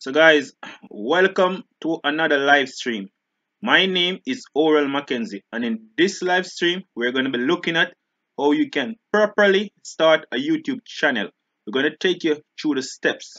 So, guys, welcome to another live stream. My name is Oral Mackenzie, and in this live stream, we're going to be looking at how you can properly start a YouTube channel. We're going to take you through the steps.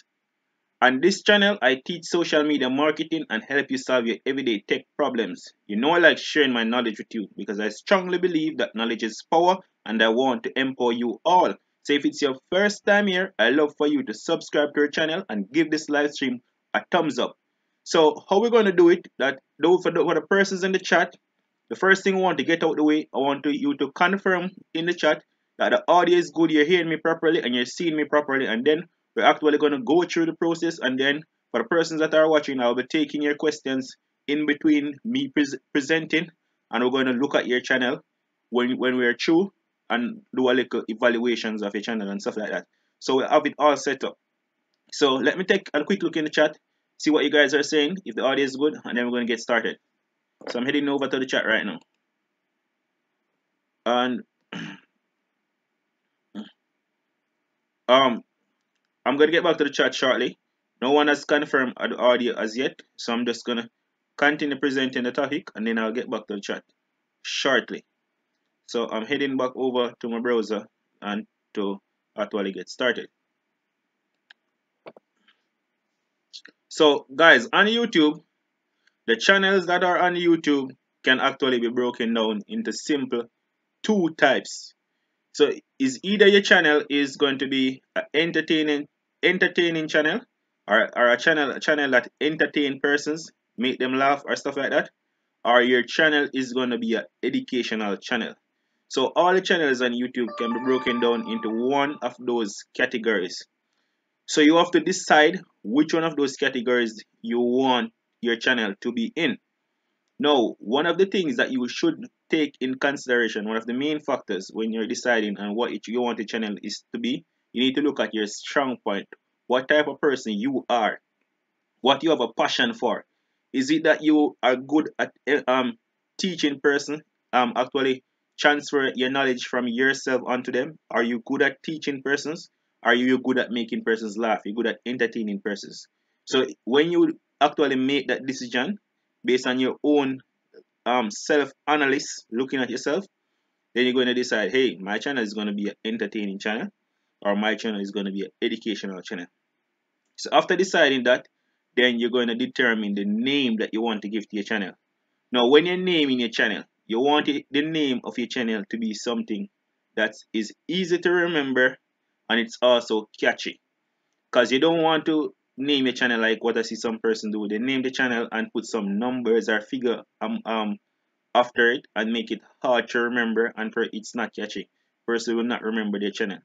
On this channel, I teach social media marketing and help you solve your everyday tech problems. You know, I like sharing my knowledge with you because I strongly believe that knowledge is power and I want to empower you all. So if it's your first time here, I love for you to subscribe to our channel and give this live stream a thumbs up. So how we're going to do it, that though for the persons in the chat, the first thing I want to get out the way, I want you to confirm in the chat that the audio is good, you're hearing me properly and you're seeing me properly, and then we're actually going to go through the process, and then for the persons that are watching, I'll be taking your questions in between me presenting, and we're going to look at your channel when we're through and do a little evaluations of your channel and stuff like that. So we have it all set up. So let me take a quick look in the chat, see what you guys are saying, if the audio is good, and then we're going to get started. So I'm heading over to the chat right now. And I'm going to get back to the chat shortly. No one has confirmed the audio as yet, so I'm just going to continue presenting the topic and then I'll get back to the chat shortly. So I'm heading back over to my browser and to actually get started. So guys, on YouTube, the channels that are on YouTube can actually be broken down into simple two types. So is either your channel is going to be an entertaining channel, or a channel that entertain persons, make them laugh or stuff like that, or your channel is going to be an educational channel. So all the channels on YouTube can be broken down into one of those categories. So you have to decide which one of those categories you want your channel to be in. Now, one of the things that you should take in consideration, one of the main factors when you're deciding on what you want your channel is to be, you need to look at your strong point. What type of person you are, what you have a passion for. Is it that you are good at teaching person, actually transfer your knowledge from yourself onto them? Are you good at teaching persons? Are you good at making persons laugh? You're good at entertaining persons. So when you actually make that decision based on your own self-analysis, looking at yourself, then you're going to decide, hey, my channel is going to be an entertaining channel, or my channel is going to be an educational channel. So after deciding that, then you're going to determine the name that you want to give to your channel. Now, when you're naming your channel, you want the name of your channel to be something that is easy to remember and it's also catchy. Because you don't want to name your channel like what I see some person do. They name the channel and put some numbers or figure after it and make it hard to remember, and for it's not catchy. Person will not remember their channel.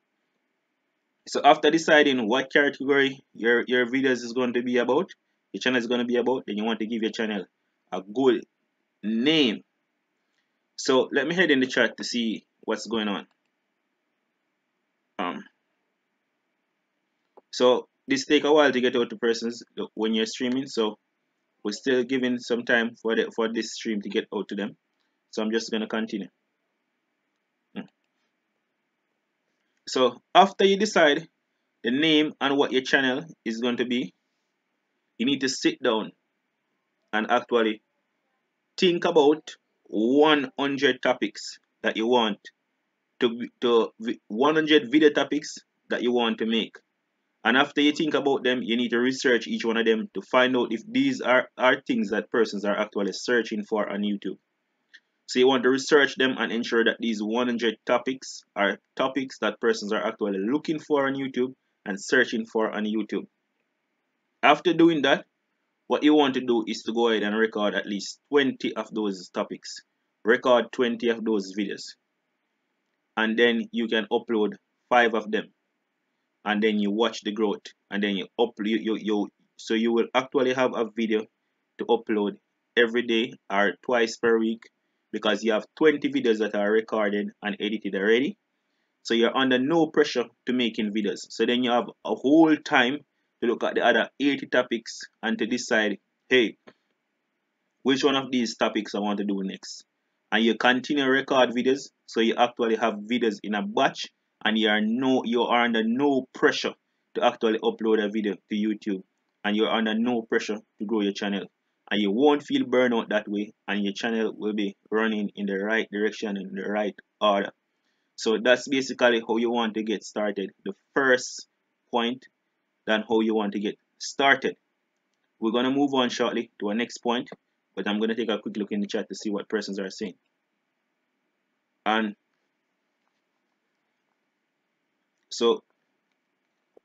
So after deciding what category your videos is going to be about, your channel is going to be about, then you want to give your channel a good name. So let me head in the chat to see what's going on. So this take a while to get out to persons when you're streaming, so we're still giving some time for this stream to get out to them. So I'm just gonna continue. So after you decide the name and what your channel is going to be, you need to sit down and actually think about 100 topics that you want to 100 video topics that you want to make. And after you think about them, you need to research each one of them to find out if these are things that persons are actually searching for on YouTube. So you want to research them and ensure that these 100 topics are topics that persons are actually looking for on YouTube and searching for on YouTube. After doing that, what you want to do is to go ahead and record at least 20 of those topics. Record 20 of those videos. And then you can upload 5 of them. And then you watch the growth. And then you upload so you will actually have a video to upload every day or twice per week, because you have 20 videos that are recorded and edited already. So you're under no pressure to making videos. So then you have a whole time to look at the other 80 topics and to decide, hey, which one of these topics I want to do next. And you continue to record videos, so you actually have videos in a batch, and you are under no pressure to actually upload a video to YouTube, and you're under no pressure to grow your channel. And you won't feel burnout that way, and your channel will be running in the right direction, in the right order. So that's basically how you want to get started. The first point, then how you want to get started. We're going to move on shortly to our next point, but I'm going to take a quick look in the chat to see what persons are saying. And so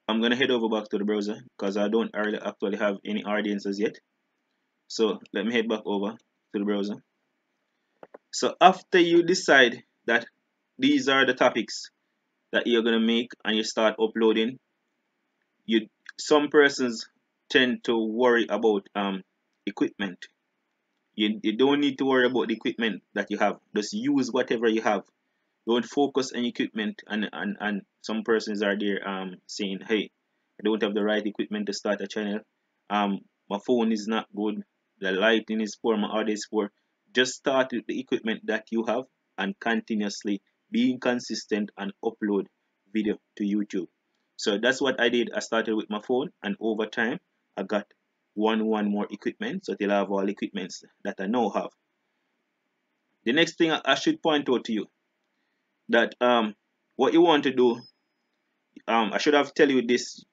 I'm going to head over back to the browser because I don't actually have any audiences yet. So let me head back over to the browser. So after you decide that these are the topics that you're going to make and you start uploading, some persons tend to worry about equipment. You don't need to worry about the equipment that you have. Just use whatever you have. Don't focus on equipment, and some persons are there saying, hey, I don't have the right equipment to start a channel. My phone is not good, the lighting is poor, my audio is poor. Just start with the equipment that you have and continuously being consistent and upload video to YouTube. So that's what I did. I started with my phone, and over time I got one more equipment, so till I have all equipments that I now have. The next thing I should point out to you, that what you want to do, I should have tell you this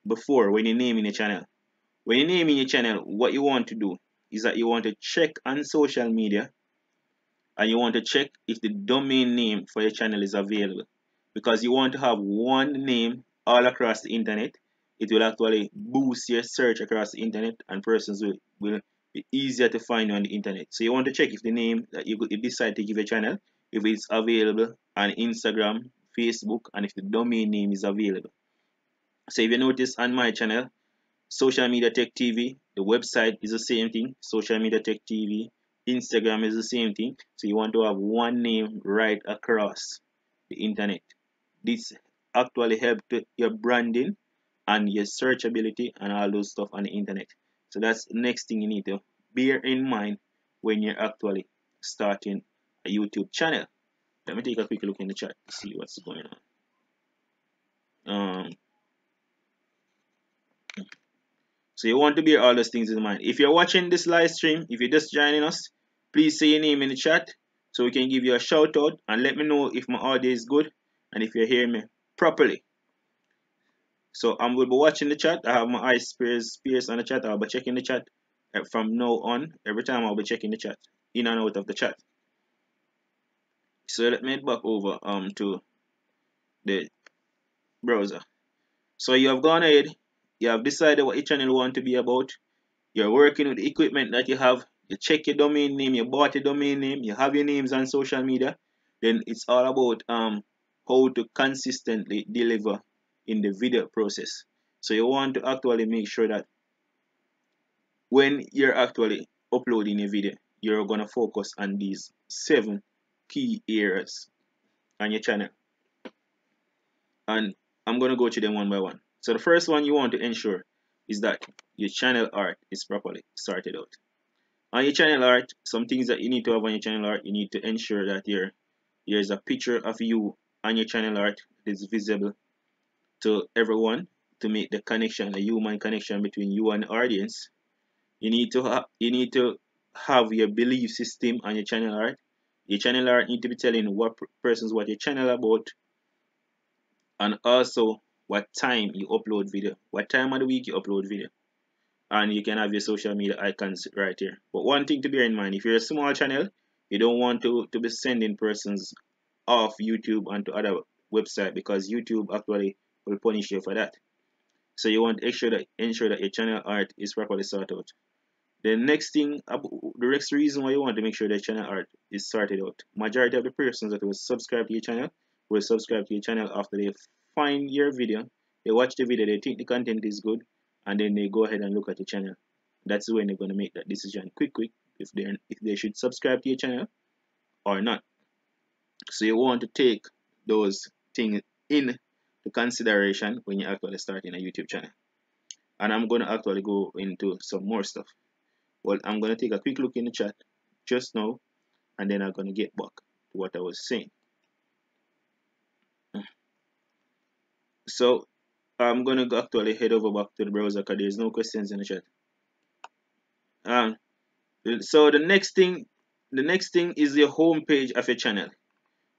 before when you're naming your channel. When you're naming your channel, what you want to do is that you want to check on social media, and you want to check if the domain name for your channel is available, because you want to have one name all across the internet. It will actually boost your search across the internet, and persons will be easier to find you on the internet. So you want to check if the name that you decide to give your channel, if it's available on Instagram, Facebook, and if the domain name is available. So if you notice on my channel, Social Media Tech TV, the website is the same thing, Social Media Tech TV. Instagram is the same thing. So you want to have one name right across the internet. This actually helps your branding and your searchability and all those stuff on the internet. So that's the next thing you need to bear in mind when you're actually starting a YouTube channel. Let me take a quick look in the chat to see what's going on. So you want to bear all those things in mind. If you're watching this live stream, if you're just joining us, please say your name in the chat so we can give you a shout out, and let me know if my audio is good and if you're hearing me properly. So I will be watching the chat. I have my eyes pierced on the chat. I'll be checking the chat from now on. Every time I'll be checking the chat. in and out of the chat. So let me head back over to the browser. So you have gone ahead, you have decided what your channel want to be about, you're working with the equipment that you have, you check your domain name, you bought your domain name, you have your names on social media, then it's all about how to consistently deliver in the video process. So you want to actually make sure that when you're actually uploading a video, you're going to focus on these 7 key areas on your channel. And I'm going to go through them one by one. So the first one you want to ensure is that your channel art is properly sorted out. On your channel art, some things that you need to have on your channel art, you need to ensure that there's a picture of you on your channel art that is visible to everyone to make the connection, the human connection between you and the audience. You need to have your belief system on your channel art. Your channel art need to be telling what persons what your channel about, and also what time you upload video, what time of the week you upload video. And you can have your social media icons right here. But one thing to bear in mind, if you're a small channel, you don't want to be sending persons off YouTube onto other website, because YouTube actually will punish you for that. So you want to ensure that your channel art is properly sorted out. The next reason why you want to make sure that channel art is sorted out, majority of the persons that will subscribe to your channel will subscribe to your channel after they find your video, they watch the video, they think the content is good, and then they go ahead and look at your channel. That's when they're going to make that decision quick if they should subscribe to your channel or not. So you want to take those things into consideration when you're actually starting a YouTube channel. And I'm going to actually go into some more stuff. Well, I'm going to take a quick look in the chat just now, and then I'm going to get back to what I was saying. So I'm going to actually head over back to the browser because there's no questions in the chat. So the next thing is your home page of your channel.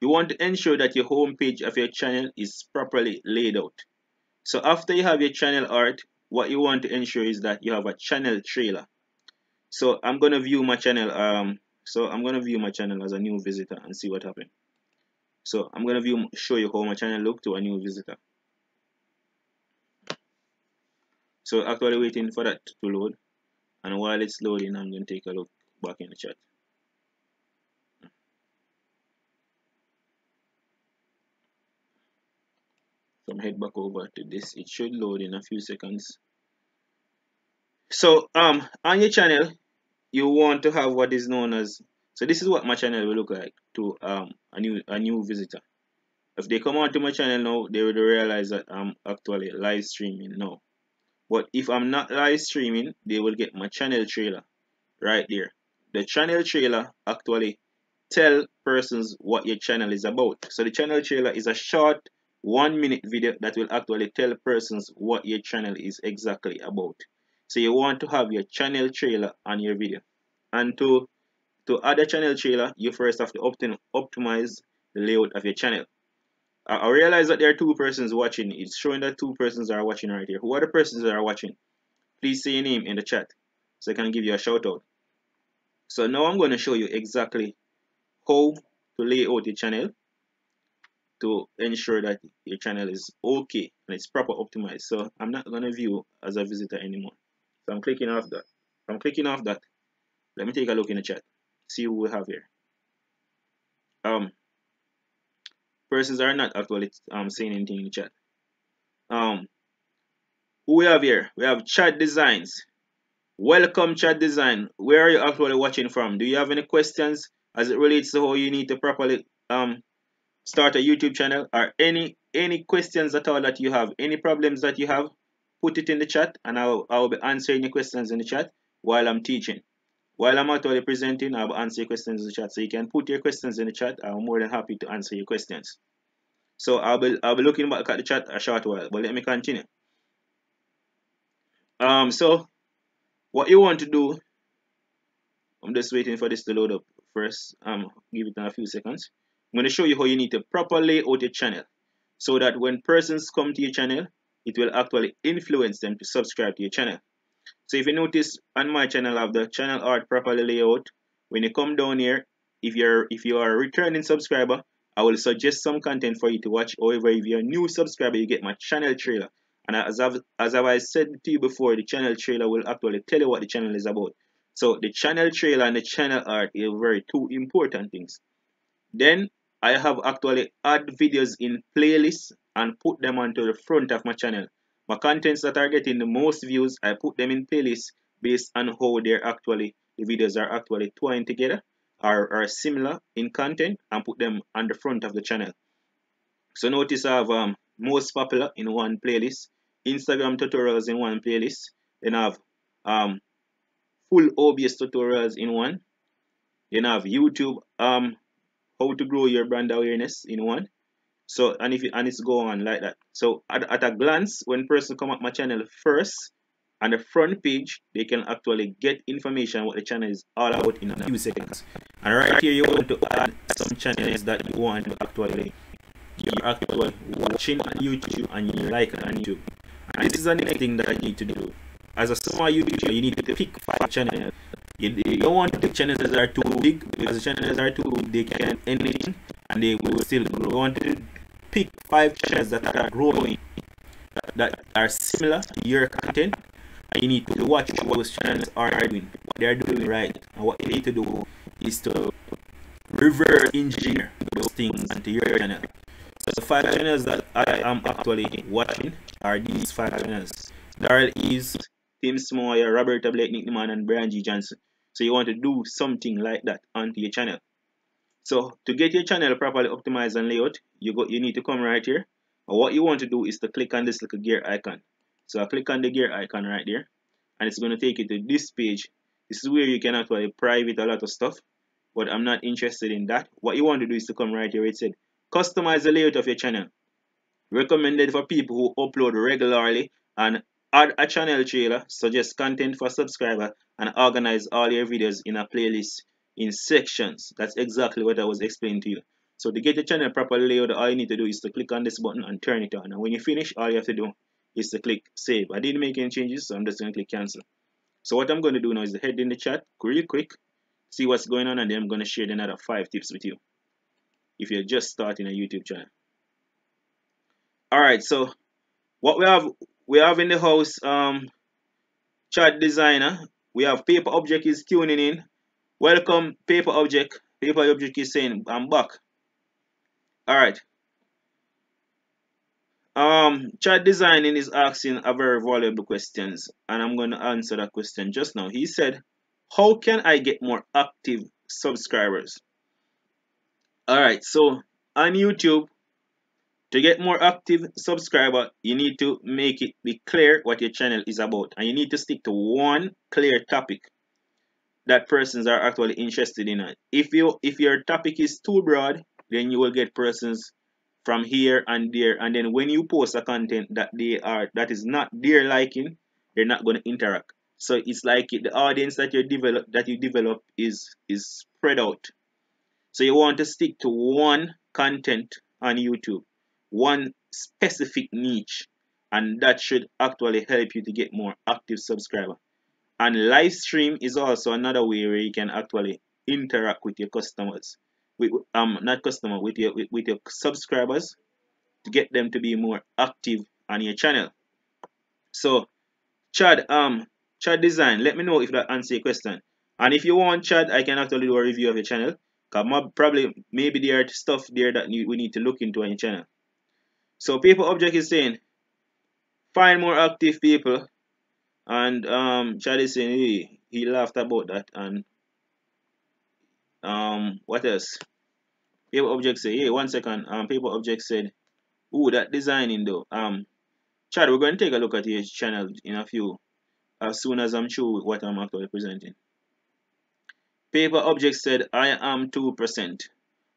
You want to ensure that your home page of your channel is properly laid out. So after you have your channel art, what you want to ensure is that you have a channel trailer. So I'm gonna view my channel. I'm gonna view my channel as a new visitor and see what happens. So I'm gonna show you how my channel look to a new visitor. So actually waiting for that to load, and while it's loading, I'm gonna take a look back in the chat. So I'm head back over to this. It should load in a few seconds. So on your channel, you want to have what is known as, so this is what my channel will look like to a new visitor. If they come onto my channel now, they will realize that I'm actually live streaming now. But if I'm not live streaming, they will get my channel trailer right there. The channel trailer actually tell persons what your channel is about. So the channel trailer is a short 1-minute video that will actually tell persons what your channel is exactly about. So you want to have your channel trailer on your video. And to add a channel trailer, you first have to optimize the layout of your channel. I realize that there are 2 persons watching. It's showing that 2 persons are watching right here. Who are the persons that are watching? Please say your name in the chat so I can give you a shout out. So now I'm going to show you exactly how to lay out your channel to ensure that your channel is okay and it's proper optimized. So I'm not going to view as a visitor anymore. So I'm clicking off that. I'm clicking off that. Let me take a look in the chat. See who we have here. Persons are not actually saying anything in the chat. Who we have here? We have Chat Designs. Welcome, Chat Design. Where are you actually watching from? Do you have any questions as it relates to how you need to properly start a YouTube channel, or any questions at all that you have, any problems that you have? Put it in the chat, and I'll be answering your questions in the chat while I'm teaching. While I'm actually presenting, I'll answer your questions in the chat. So you can put your questions in the chat. I'm more than happy to answer your questions. So I'll be looking back at the chat a short while, but let me continue. So what you want to do, I'm just waiting for this to load up first. Give it a few seconds. I'm going to show you how you need to properly lay out your channel so that when persons come to your channel, it will actually influence them to subscribe to your channel. So if you notice on my channel, I have the channel art properly laid out. when you come down here, if you are a returning subscriber, I will suggest some content for you to watch. However, if you're a new subscriber, you get my channel trailer. And as I've said to you before, the channel trailer will actually tell you what the channel is about. So the channel trailer and the channel art are very two important things. Then I have actually add videos in playlists and put them onto the front of my channel. My contents that are getting the most views, I put them in playlists based on how the videos are actually twined together or are similar in content, and put them on the front of the channel. So notice I have most popular in one playlist, Instagram tutorials in one playlist, then I have full OBS tutorials in one, then I have YouTube how to grow your brand awareness in one. So and it's go on like that. So at a glance, when person come up my channel first, on the front page, they can actually get information what the channel is all about in a few seconds. And right here, you want to add some channels that you want to you're actually watching on YouTube and you like it on YouTube. And this is another thing that you need to do. As a small YouTuber, you need to pick 5 channels. You don't want to pick channels that are too big, because the channels that are too big, they can anything and they will still grow. You want to pick 5 channels that are growing, that are similar to your content, and you need to watch what those channels are doing, what they are doing right, and what you need to do is to reverse engineer those things into your channel. So the 5 channels that I am actually watching are these 5 channels. Darrell Eves, Tim Smoyer, Roberta Blake Nickman, and Brian G. Johnson. So you want to do something like that onto your channel. So to get your channel properly optimized and layout, you need to come right here. And what you want to do is to click on this little gear icon. So I click on the gear icon right there, and it's going to take you to this page. This is where you can actually private a lot of stuff, but I'm not interested in that. What you want to do is to come right here. It said customize the layout of your channel. Recommended for people who upload regularly, and add a channel trailer, suggest content for subscriber, and organize all your videos in a playlist in sections. That's exactly what I was explaining to you. So to get your channel properly layout, all you need to do is to click on this button and turn it on. And when you finish, all you have to do is to click save. I didn't make any changes, so I'm just going to click cancel. So what I'm going to do now is to head in the chat real quick, see what's going on, and then I'm going to share another 5 tips with you if you're just starting a YouTube channel. Alright, so what we have in the house, chat designer. We have Paper Object is tuning in. Welcome, Paper Object. Paper Object is saying I'm back. Alright. Chat designing is asking a very valuable questions, and I'm going to answer that question just now. He said, how can I get more active subscribers? Alright, so on YouTube, to get more active subscriber, you need to make it be clear what your channel is about, and you need to stick to one clear topic that persons are actually interested in. If your topic is too broad, then you will get persons from here and there, and then when you post a content that is not their liking, they're not going to interact. So it's like the audience that you develop is spread out. So you want to stick to one content on YouTube, one specific niche, and that should actually help you to get more active subscribers. And live stream is also another way where you can actually interact with your customers, not customer, with your subscribers, to get them to be more active on your channel. So Chad, Chad Design, let me know if that answers your question. And if you want, Chad, I can actually do a review of your channel. Cause maybe there are stuff there that we need to look into on your channel. So Paper Object is saying find more active people, and Chad is saying he laughed about that. And what else? Paper Object say, hey, 1 second. Paper Object said, ooh, that designing though. Chad, we're going to take a look at your channel in a few, as soon as I'm through with what I'm actually presenting. Paper Object said, I am 2%. I'm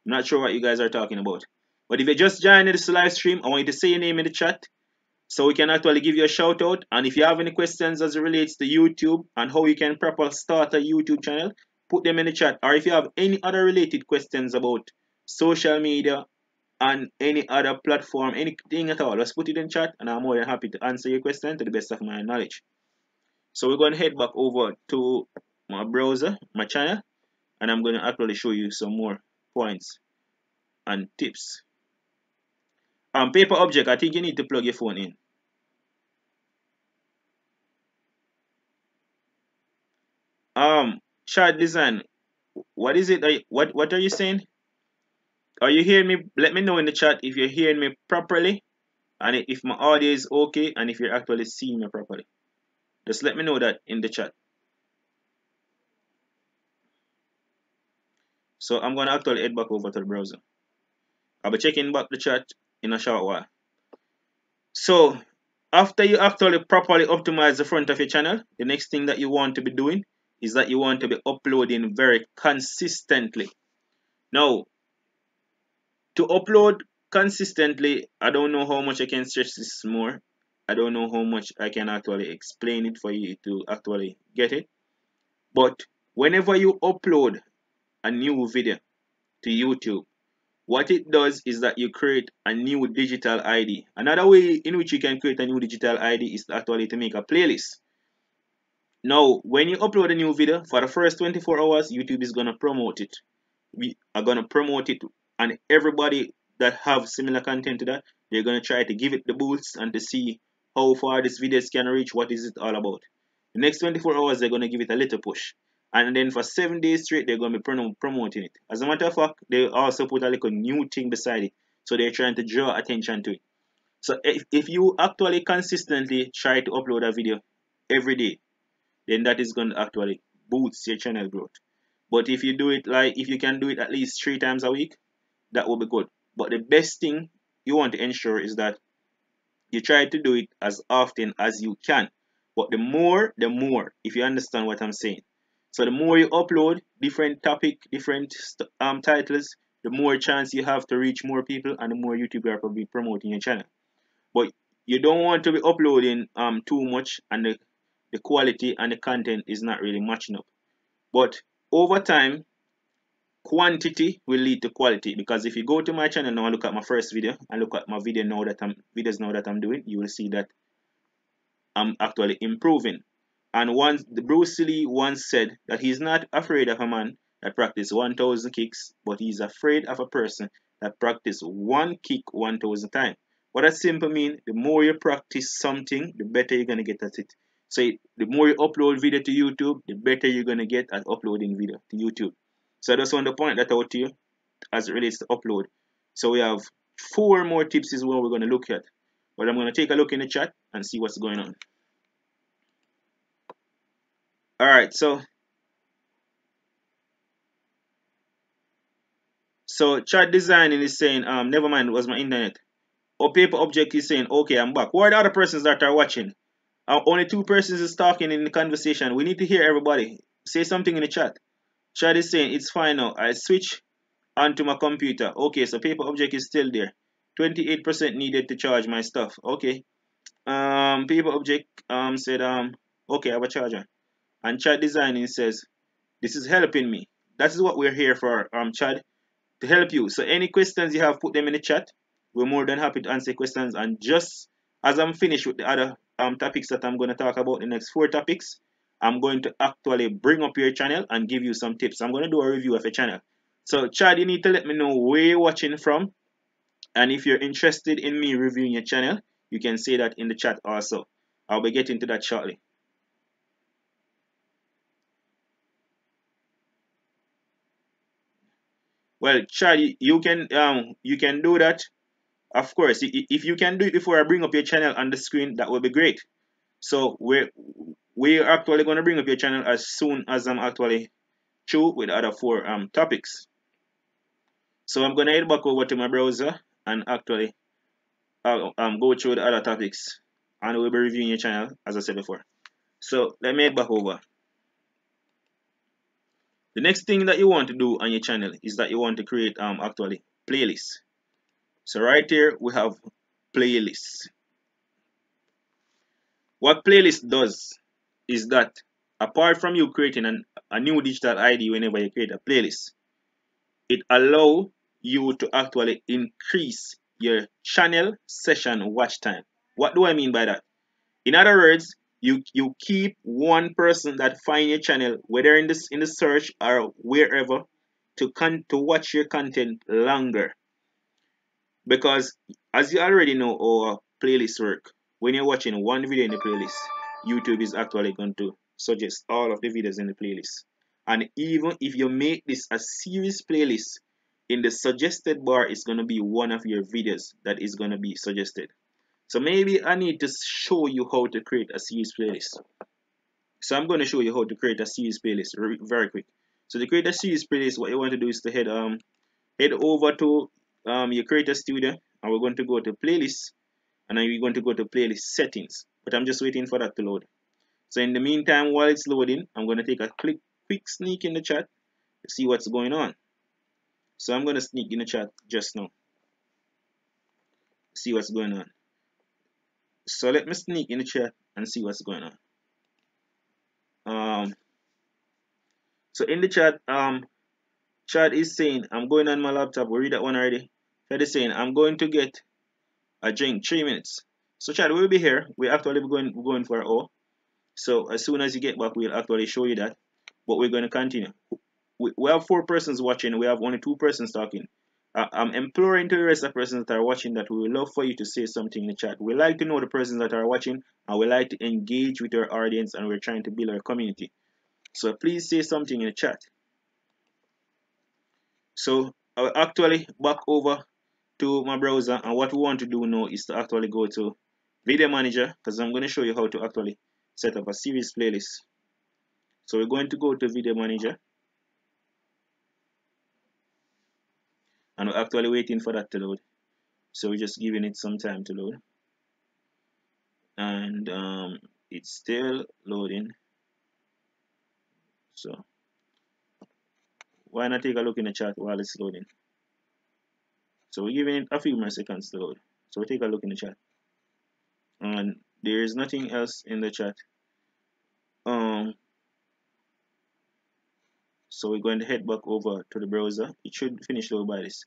not sure what you guys are talking about. But if you just joined this live stream, I want you to say your name in the chat so we can actually give you a shout out. And if you have any questions as it relates to YouTube and how you can properly start a YouTube channel, put them in the chat. Or if you have any other related questions about social media and any other platform, anything at all, just put it in chat, and I'm more than happy to answer your question to the best of my knowledge. So we're going to head back over to my browser, my channel, and I'm going to actually show you some more points and tips. Paper object, I think you need to plug your phone in. Chart design, what is it? What are you saying? Are you hearing me? Let me know in the chat if you're hearing me properly, and if my audio is okay, and if you're actually seeing me properly. Just let me know that in the chat. So I'm gonna actually head back over to the browser. I'll be checking back the chat in a short while. So after you actually properly optimize the front of your channel, the next thing that you want to be doing is that you want to be uploading very consistently. Now, to upload consistently, I don't know how much I can stretch this more. I don't know how much I can actually explain it for you to actually get it. But whenever you upload a new video to YouTube, what it does is that you create a new digital ID. Another way in which you can create a new digital ID is actually to make a playlist. Now, when you upload a new video, for the first 24 hours, YouTube is going to promote it. We are going to promote it, and everybody that have similar content to that, they're going to try to give it the boost and to see how far this video can reach, what is it all about. The next 24 hours, they're going to give it a little push. And then for 7 days straight, they're going to be promoting it. As a matter of fact, they also put a little new thing beside it. So they're trying to draw attention to it. So if you actually consistently try to upload a video every day, then that is going to actually boost your channel growth. But if you do it if you can do it at least 3 times a week, that will be good. But the best thing you want to ensure is that you try to do it as often as you can. But the more, if you understand what I'm saying. So the more you upload different topic, different titles, the more chance you have to reach more people, and the more YouTube are probably promoting your channel. But you don't want to be uploading too much, and the quality and the content is not really matching up. But over time, quantity will lead to quality, because if you go to my channel now and look at my first video and look at my videos now that I'm doing, you will see that I'm actually improving. And once the Bruce Lee once said that he's not afraid of a man that practice 1,000 kicks, but he's afraid of a person that practice one kick 1,000 times. What that simply means, the more you practice something, the better you're gonna get at it. So the more you upload video to YouTube, the better you're gonna get at uploading video to YouTube. So I just want to point that out to you as it relates to upload. So we have 4 more tips is what we're gonna look at. But I'm gonna take a look in the chat and see what's going on. Alright, so chat designing is saying, never mind, it was my internet. Or paper object is saying, okay, I'm back. Who are the other persons that are watching? Only 2 persons is talking in the conversation. We need to hear everybody. Say something in the chat. Chat is saying, it's fine now. I switch onto my computer. Okay, so paper object is still there. 28% needed to charge my stuff. Okay. Paper object said, okay, I have a charger. And chat designing says, this is helping me. That is what we're here for, Chad, to help you. So any questions you have, put them in the chat. We're more than happy to answer questions. And just as I'm finished with the other topics that I'm going to talk about, the next 4 topics, I'm going to actually bring up your channel and give you some tips. I'm going to do a review of your channel. So Chad, you need to let me know where you're watching from. And if you're interested in me reviewing your channel, you can say that in the chat also. I'll be getting to that shortly. Well, Chad, you can do that. Of course, if you can do it before I bring up your channel on the screen, that would be great. So we're actually going to bring up your channel as soon as I'm actually through with the other 4 topics. So I'm going to head back over to my browser and actually go through the other topics, and we'll be reviewing your channel as I said before. So let me head back over. The next thing that you want to do on your channel is that you want to create actually playlists. So right here we have playlists. What playlist does is that apart from you creating a new digital ID whenever you create a playlist, it allows you to actually increase your channel session watch time. What do I mean by that? In other words, you keep one person that find your channel, whether in the search or wherever, to watch your content longer. Because as you already know our playlist work, when you're watching one video in the playlist, YouTube is actually going to suggest all of the videos in the playlist. And even if you make this a series playlist, in the suggested bar is going to be one of your videos that is going to be suggested. So maybe I need to show you how to create a series playlist. So I'm going to show you how to create a series playlist very quick. So to create a series playlist, what you want to do is to head over to your Creator Studio, and we're going to go to playlist, and then we're going to go to playlist settings. But I'm just waiting for that to load. So in the meantime, while it's loading, I'm going to take a quick sneak in the chat to see what's going on. So I'm going to sneak in the chat just now, see what's going on. So let me sneak in the chat and see what's going on. So in the chat, Chad is saying, I'm going on my laptop. We read that one already. Chad is saying, I'm going to get a drink, 3 minutes. So Chad, we'll be here. We're actually going for an hour. So as soon as you get back, we'll actually show you that. But we're going to continue. We have 4 persons watching. We have only 2 persons talking. I'm imploring to the rest of the persons that are watching that we would love for you to say something in the chat. We like to know the persons that are watching, and we like to engage with our audience, and we're trying to build our community. So please say something in the chat. So I'll actually back over to my browser, and what we want to do now is to actually go to Video Manager, because I'm going to show you how to actually set up a series playlist. So we're going to go to Video Manager, and we're actually waiting for that to load. So we're just giving it some time to load, and it's still loading. So why not take a look in the chat while it's loading? So we're giving it a few more seconds to load. So we take a look in the chat, and there is nothing else in the chat. So we're going to head back over to the browser. It should finish load by this.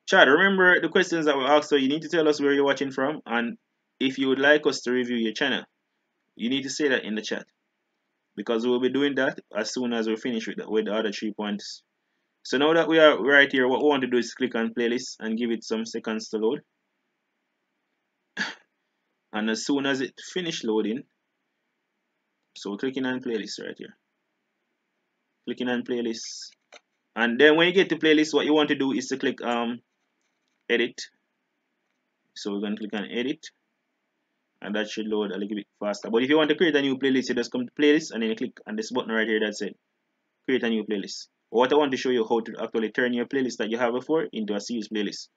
Chad, remember the questions that were asked, so you need to tell us where you're watching from, and if you would like us to review your channel, you need to say that in the chat, because we'll be doing that as soon as we finish with the other 3 points. So now that we are right here, what we want to do is click on playlist and give it some seconds to load. And as soon as it finishes loading, so we're clicking on playlist right here. Clicking on playlist. And then when you get to playlist, what you want to do is to click edit. So we're going to click on edit, and that should load a little bit faster. But if you want to create a new playlist, you just come to playlist and then you click on this button right here that said create a new playlist. What I want to show you how to actually turn your playlist that you have before into a series playlist.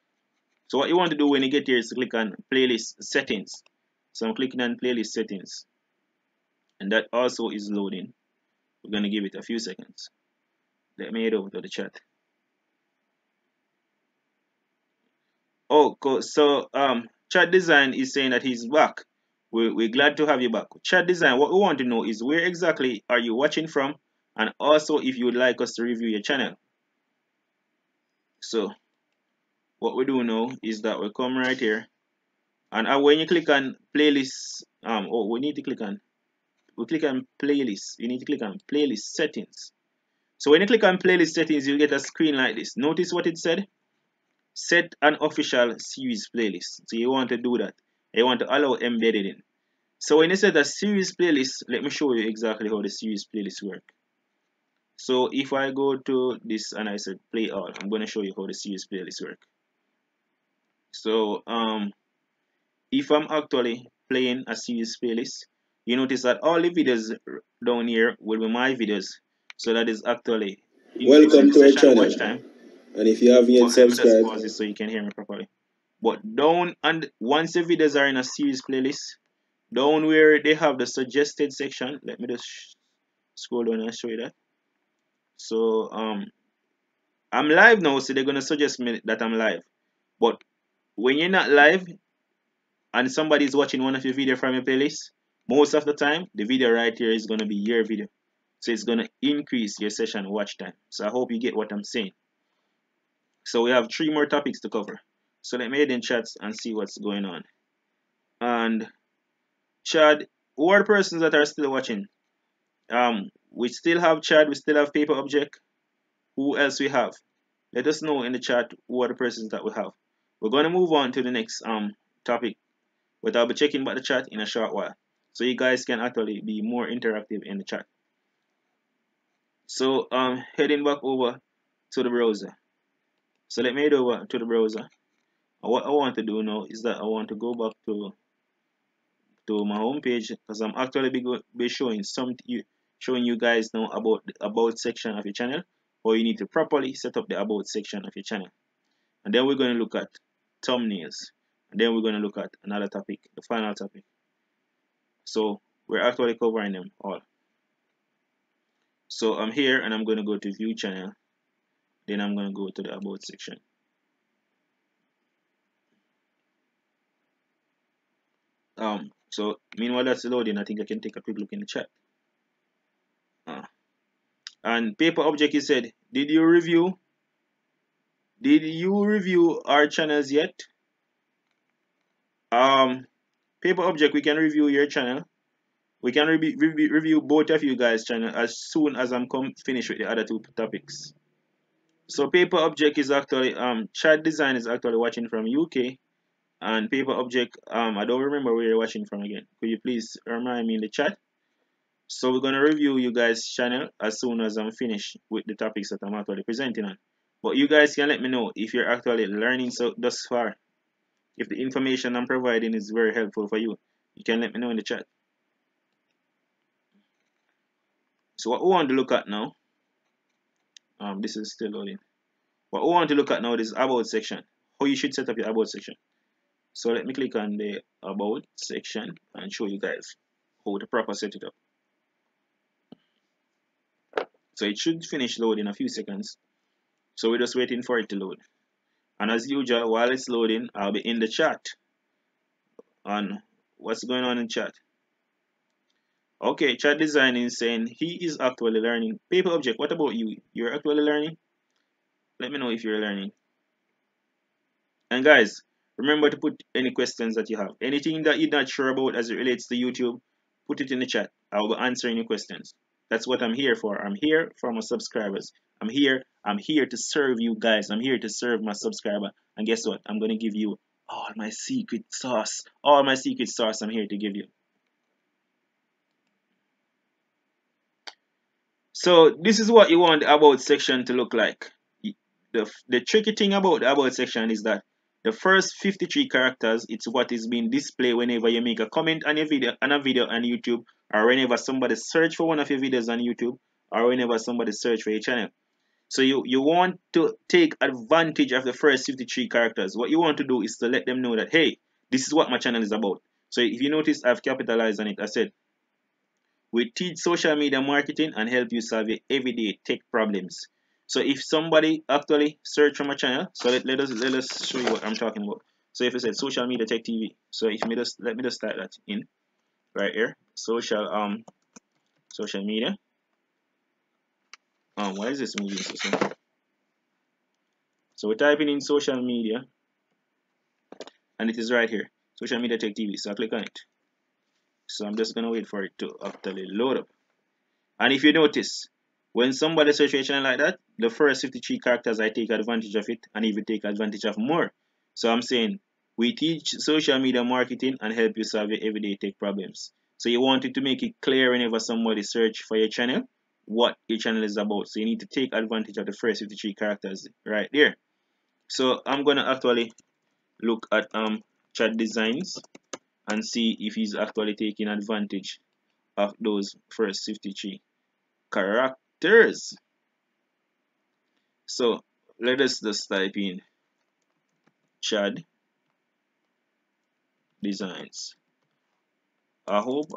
So what you want to do when you get here is to click on playlist settings. So I'm clicking on playlist settings, and that also is loading. We're going to give it a few seconds. Let me head over to the chat. Oh, cool. So Chat Design is saying that he's back. We're glad to have you back. Chat Design, what we want to know is where exactly are you watching from, and also if you would like us to review your channel. So what we do now is that we come right here, and when you click on playlist, we click on playlist. You need to click on playlist settings. So when you click on playlist settings, you get a screen like this. Notice what it said? Set an official series playlist. So you want to do that. You want to allow embedded in. So when you set a series playlist, let me show you exactly how the series playlist work. So if I go to this and I said play all, I'm going to show you how the series playlist work. So if I'm actually playing a series playlist, you notice that all the videos down here will be my videos. So that is actually welcome to our channel. Watch time. And if you haven't yet subscribed, let me just pause this so you can hear me properly. But down, and once the videos are in a series playlist, down where they have the suggested section, let me just scroll down and show you that. So I'm live now, so they're gonna suggest me that I'm live. But when you're not live and somebody's watching one of your videos from your playlist, most of the time the video right here is gonna be your video. So it's gonna increase your session watch time. So I hope you get what I'm saying. So we have 3 more topics to cover. So let me head in chats and see what's going on. And Chad who are the persons that are still watching? We still have Chad, we still have Paper Object. Who else we have? Let us know in the chat who are the persons that we have. We're going to move on to the next topic, but I'll be checking back the chat in a short while, so you guys can actually be more interactive in the chat. So heading back over to the browser. So let me head over to the browser. And what I want to do now is that I want to go back to my home page, because I'm actually be showing showing you guys now about the about section of your channel, or you need to properly set up the about section of your channel. And then we're going to look at thumbnails, and then we're going to look at another topic, the final topic. So we're actually covering them all. So I'm here and I'm going to go to view channel, then I'm going to go to the about section. So meanwhile that's loading, I think I can take a quick look in the chat. And Paper Object, you said, did you review our channels yet? Paper Object, we can review your channel. We can review both of you guys' channel as soon as I'm finished with the other two topics. So Paper Object is actually Chad Design is actually watching from UK, and Paper Object, I don't remember where you're watching from again. Could you please remind me in the chat? So we're gonna review you guys' channel as soon as I'm finished with the topics that I'm actually presenting on. But you guys can let me know if you're actually learning so thus far. If the information I'm providing is very helpful for you, you can let me know in the chat. So what we want to look at now, this is still loading. What we want to look at now is about section. How you should set up your about section. So let me click on the about section and show you guys how to proper set it up. So it should finish loading in a few seconds. So we're just waiting for it to load. And as usual, while it's loading, I'll be in the chat on what's going on in chat. Okay, Chad Design is saying he is actually learning. Paper Object, what about you? You're actually learning? Let me know if you're learning. And guys, remember to put any questions that you have. Anything that you're not sure about as it relates to YouTube, put it in the chat. I'll be answering your questions. That's what I'm here for. I'm here for my subscribers. I'm here to serve you guys. I'm here to serve my subscriber. And guess what? I'm going to give you all my secret sauce. All my secret sauce I'm here to give you. So this is what you want the about section to look like. The tricky thing about the about section is that the first 53 characters, it's what is being displayed whenever you make a comment on a video on YouTube, or whenever somebody search for one of your videos on YouTube, or whenever somebody search for your channel. So you want to take advantage of the first 53 characters. What you want to do is to let them know that, hey, this is what my channel is about. So if you notice, I've capitalized on it. I said, we teach social media marketing and help you solve your everyday tech problems. So if somebody actually search for my channel, so let us show you what I'm talking about. So if I said social media tech TV, so if me just let me just type that in right here, social media. Why is this moving so slow? So we're typing in social media, and it is right here, social media tech TV. So I click on it. So I'm just gonna wait for it to actually load up. And if you notice, when somebody search your channel like that, the first 53 characters, I take advantage of it and even take advantage of more. So I'm saying, we teach social media marketing and help you solve your everyday tech problems. So you wanted to make it clear whenever somebody search for your channel, what your channel is about. So you need to take advantage of the first 53 characters right there. So I'm going to actually look at Chad Designs and see if he's actually taking advantage of those first 53 characters. So let us just type in Chad Designs. I hope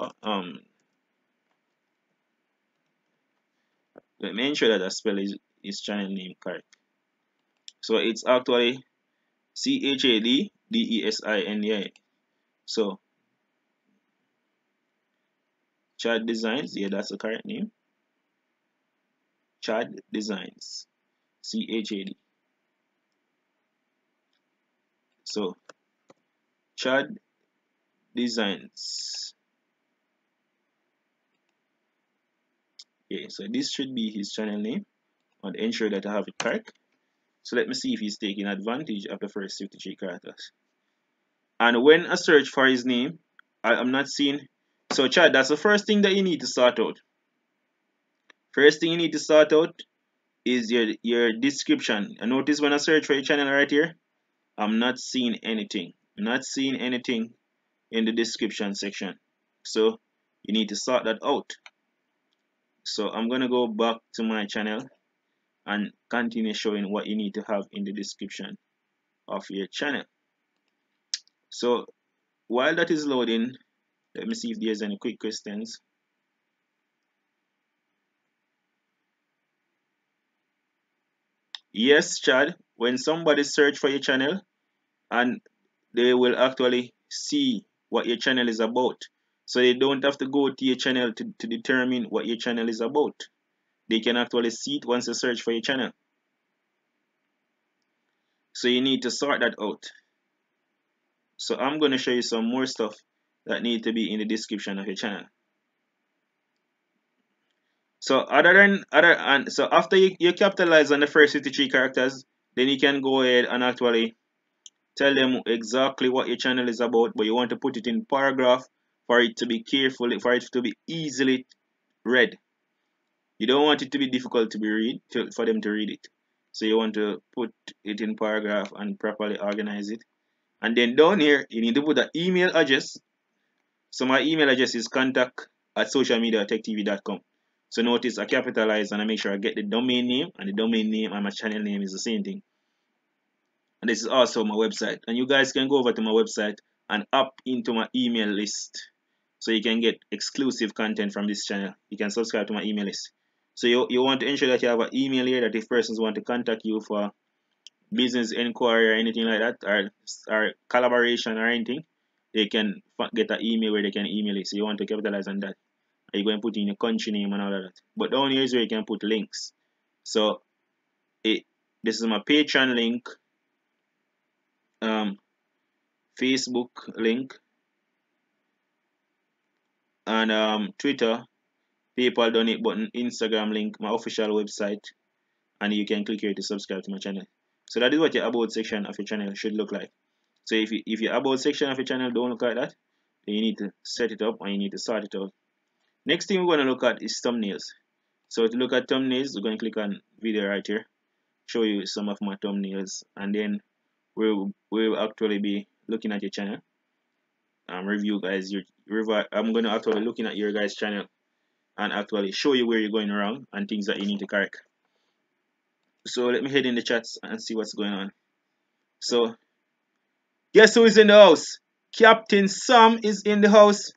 let me ensure that I spell his channel name correct. So it's actually CHADDESINI. So Chad Designs, yeah, that's the correct name. Chad Designs, CHAD. So Chad Designs. Okay, so this should be his channel name. I want to ensure that I have it correct. So let me see if he's taking advantage of the first 53 characters. And when I search for his name, I'm not seeing. So Chad, that's the first thing that you need to sort out. First thing you need to sort out is your description. And notice when I search for your channel right here, I'm not seeing anything. I'm not seeing anything in the description section. So you need to sort that out. So I'm gonna go back to my channel and continue showing what you need to have in the description of your channel. So while that is loading, let me see if there's any quick questions. Yes, Chad, when somebody search for your channel and they will actually see what your channel is about. So they don't have to go to your channel to determine what your channel is about. They can actually see it once they search for your channel. So you need to sort that out. So I'm going to show you some more stuff that need to be in the description of your channel. So so after you capitalize on the first 53 characters, then you can go ahead and actually tell them exactly what your channel is about, but you want to put it in paragraph for it to be carefully, for it to be easily read. You don't want it to be difficult to be read for them to read it. So you want to put it in paragraph and properly organize it. And then down here, you need to put an email address. So my email address is contact@socialmediatech.tv.com. So notice I capitalize and I make sure I get the domain name, and the domain name and my channel name is the same thing. And this is also my website. And you guys can go over to my website and opt into my email list. So you can get exclusive content from this channel. You can subscribe to my email list. So you want to ensure that you have an email here that if persons want to contact you for business inquiry or anything like that, or collaboration or anything, they can get an email where they can email it. So you want to capitalize on that. And you're going to put in your country name and all of that. But down here is where you can put links. So this is my Patreon link, Facebook link, and Twitter, PayPal donate button, Instagram link, my official website, and you can click here to subscribe to my channel. So that is what your about section of your channel should look like. So if your about section of your channel don't look like that, then you need to set it up and you need to sort it out. Next thing we're going to look at is thumbnails. So to look at thumbnails, we're going to click on video right here, show you some of my thumbnails, and then we'll actually be looking at your channel. Review guys, I'm going to actually looking at your guys' channel and actually show you where you're going wrong and things that you need to correct. So let me head in the chats and see what's going on. So guess who is in the house? Captain Sam is in the house.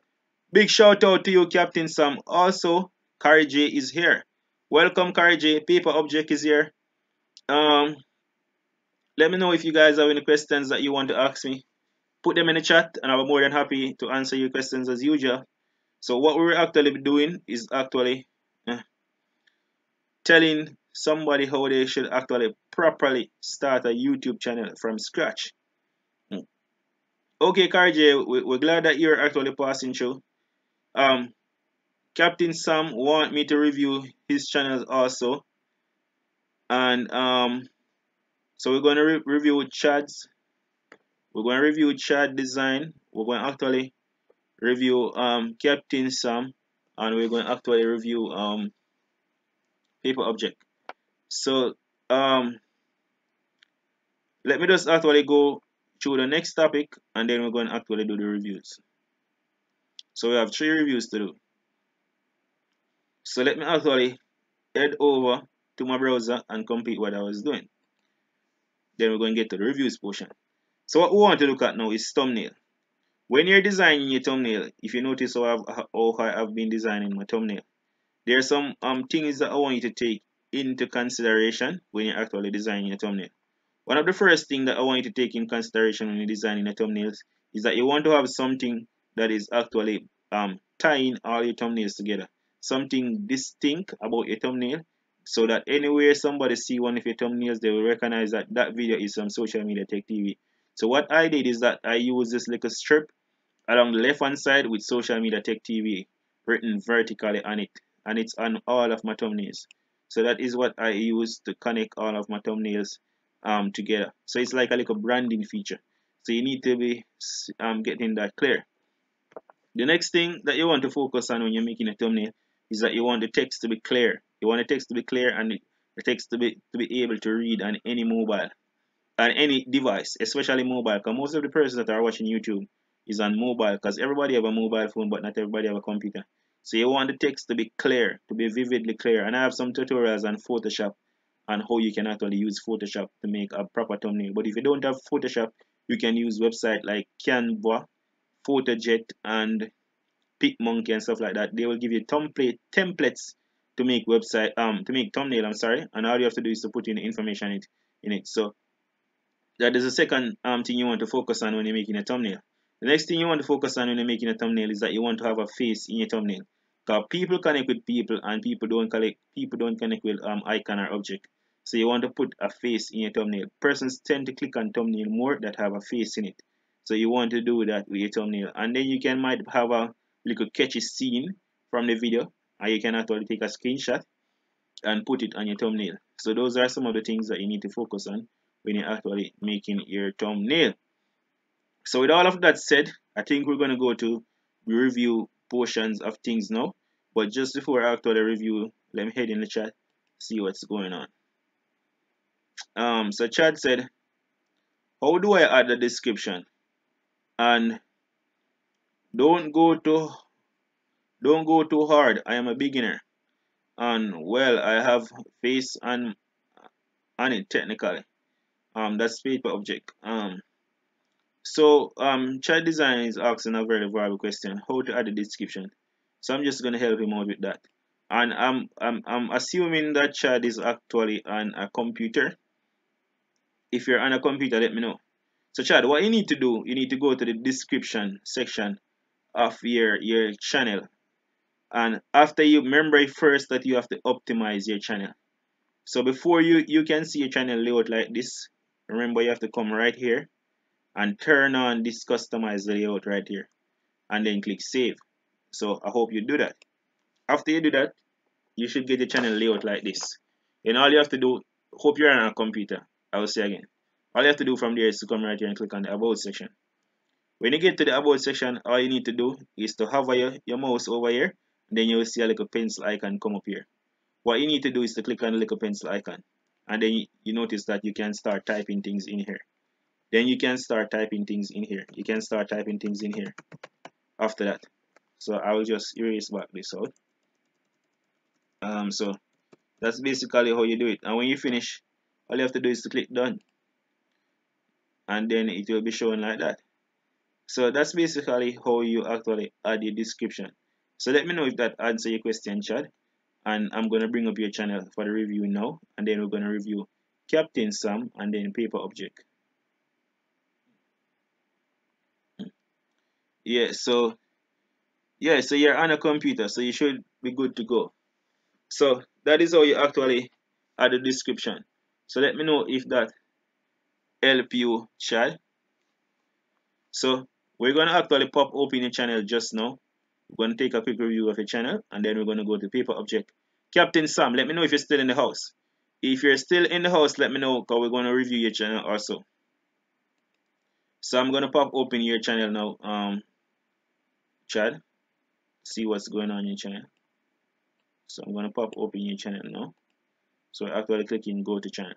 Big shout out to you, Captain Sam. Also, Kari J is here. Welcome, Kari J. Paper Object is here. Let me know if you guys have any questions that you want to ask me. Put them in the chat and I'll be more than happy to answer your questions as usual. So what we're actually doing is actually telling somebody how they should actually properly start a YouTube channel from scratch. Okay, Karj, we're glad that you're actually passing through. Captain Sam want me to review his channels also, and so we're going to review Chad's. We're going to review Chad Design. We're going to actually review Captain Sam, and we're going to actually review Paper Object. So let me just actually go through the next topic, and then we're going to actually do the reviews. So we have 3 reviews to do. So let me actually head over to my browser and complete what I was doing. Then we're going to get to the reviews portion. So what we want to look at now is thumbnail. When you're designing your thumbnail, if you notice how I've been designing my thumbnail, there are some things that I want you to take into consideration when you're actually designing your thumbnail. One of the first things that I want you to take in consideration when you're designing your thumbnails is that you want to have something that is actually tying all your thumbnails together. Something distinct about your thumbnail, so that anywhere somebody see one of your thumbnails, they will recognize that that video is from Social Media Tech TV. So what I did is that I used this little strip along the left hand side with Social Media Tech TV written vertically on it, and it's on all of my thumbnails. So that is what I use to connect all of my thumbnails together. So it's like a little branding feature. So you need to be getting that clear. The next thing that you want to focus on when you're making a thumbnail is that you want the text to be clear. You want the text to be clear and the text to be able to read on any mobile, on any device, especially mobile, because most of the persons that are watching YouTube is on mobile, because everybody have a mobile phone, but not everybody have a computer. So you want the text to be clear, to be vividly clear. And I have some tutorials on Photoshop on how you can actually use Photoshop to make a proper thumbnail. But if you don't have Photoshop, you can use websites like Canva, Photojet, and PicMonkey and stuff like that. They will give you templates to make thumbnail. I'm sorry, and all you have to do is to put in the information in it. So that is the second thing you want to focus on when you're making a thumbnail. The next thing you want to focus on when you're making a thumbnail is that you want to have a face in your thumbnail. Because people connect with people and people don't connect with icon or object. So you want to put a face in your thumbnail. Persons tend to click on thumbnail more that have a face in it. So you want to do that with your thumbnail. And then you might have a little catchy scene from the video, and you can actually take a screenshot and put it on your thumbnail. So those are some of the things that you need to focus on when you're actually making your thumbnail. So with all of that said, I think we're going to go to review portions of things now. But just before I actually review, let me head in the chat, see what's going on. So Chad said, how do I add the description? And don't go too hard. I am a beginner. And well, I have face on it technically. That's paper object. So Chad Design is asking a very valuable question: how to add a description. So I'm just gonna help him out with that. And I'm assuming that Chad is actually on a computer. If you're on a computer, let me know. So Chad, what you need to do, you need to go to the description section of your channel. And after you remember first that you have to optimize your channel. So before you can see your channel layout like this, remember you have to come right here and turn on this customize layout right here and then click save. So I hope you do that. After you do that, you should get the channel layout like this. And all you have to do, hope you're on a computer, I will say again, all you have to do from there is to come right here and click on the about section. When you get to the about section, all you need to do is to hover your mouse over here, and then you will see a little pencil icon come up here. What you need to do is to click on the little pencil icon, and then you notice that you can start typing things in here. Then you can start typing things in here. You can start typing things in here after that. So I will just erase back this out. So that's basically how you do it. And when you finish, all you have to do is to click done, and then it will be shown like that. So that's basically how you actually add your description. So let me know if that answers your question, Chad. And I'm going to bring up your channel for the review now, and then we're going to review Captain Sam and then paper object. So you're on a computer, so you should be good to go. So that is how you actually add the description. So let me know if that help you, Chad. So we're going to actually pop open your channel just now. We're going to take a quick review of your channel, and then we're going to go to paper object. Captain Sam, let me know if you're still in the house. If you're still in the house, let me know, because we're going to review your channel also. So I'm going to pop open your channel now, Chad. See what's going on in your channel. So I'm going to pop open your channel now. So actually clicking go to channel.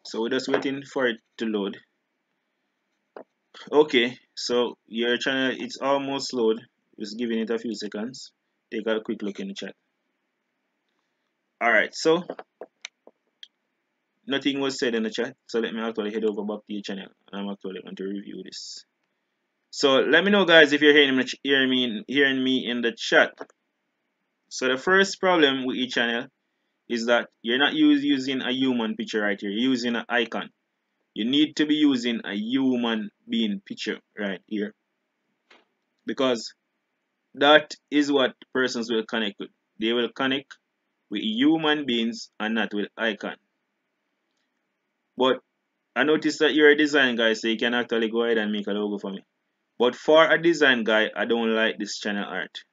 So we're just waiting for it to load. Okay, so your channel, it's almost load. Just giving it a few seconds. Take a quick look in the chat. Alright, so nothing was said in the chat, so let me actually head over back to your channel, and I'm actually going to review this. So let me know, guys, if you're hearing me in the chat. So the first problem with each channel is that you're not using a human picture right here. You're using an icon. You need to be using a human being picture right here, because that is what persons will connect with. They will connect with human beings and not with icon. But I noticed that you're a design guy, so you can actually go ahead and make a logo for me. But for a design guy, I don't like this channel art.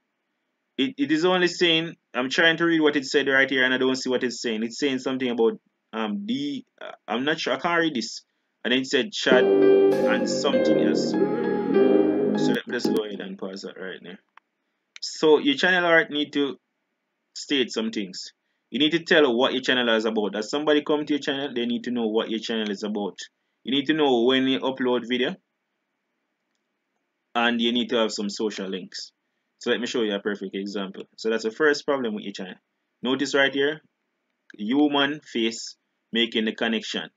It is only saying, I'm trying to read what it said right here and I don't see what it's saying. It's saying something about I'm not sure, I can't read this. And then it said Chad and something else. So let me just go ahead and pause that right now. So your channel art need to state some things. You need to tell what your channel is about. As somebody come to your channel, they need to know what your channel is about. You need to know when you upload video, and you need to have some social links. So let me show you a perfect example. So that's the first problem with your channel. Notice right here, human face making the connection.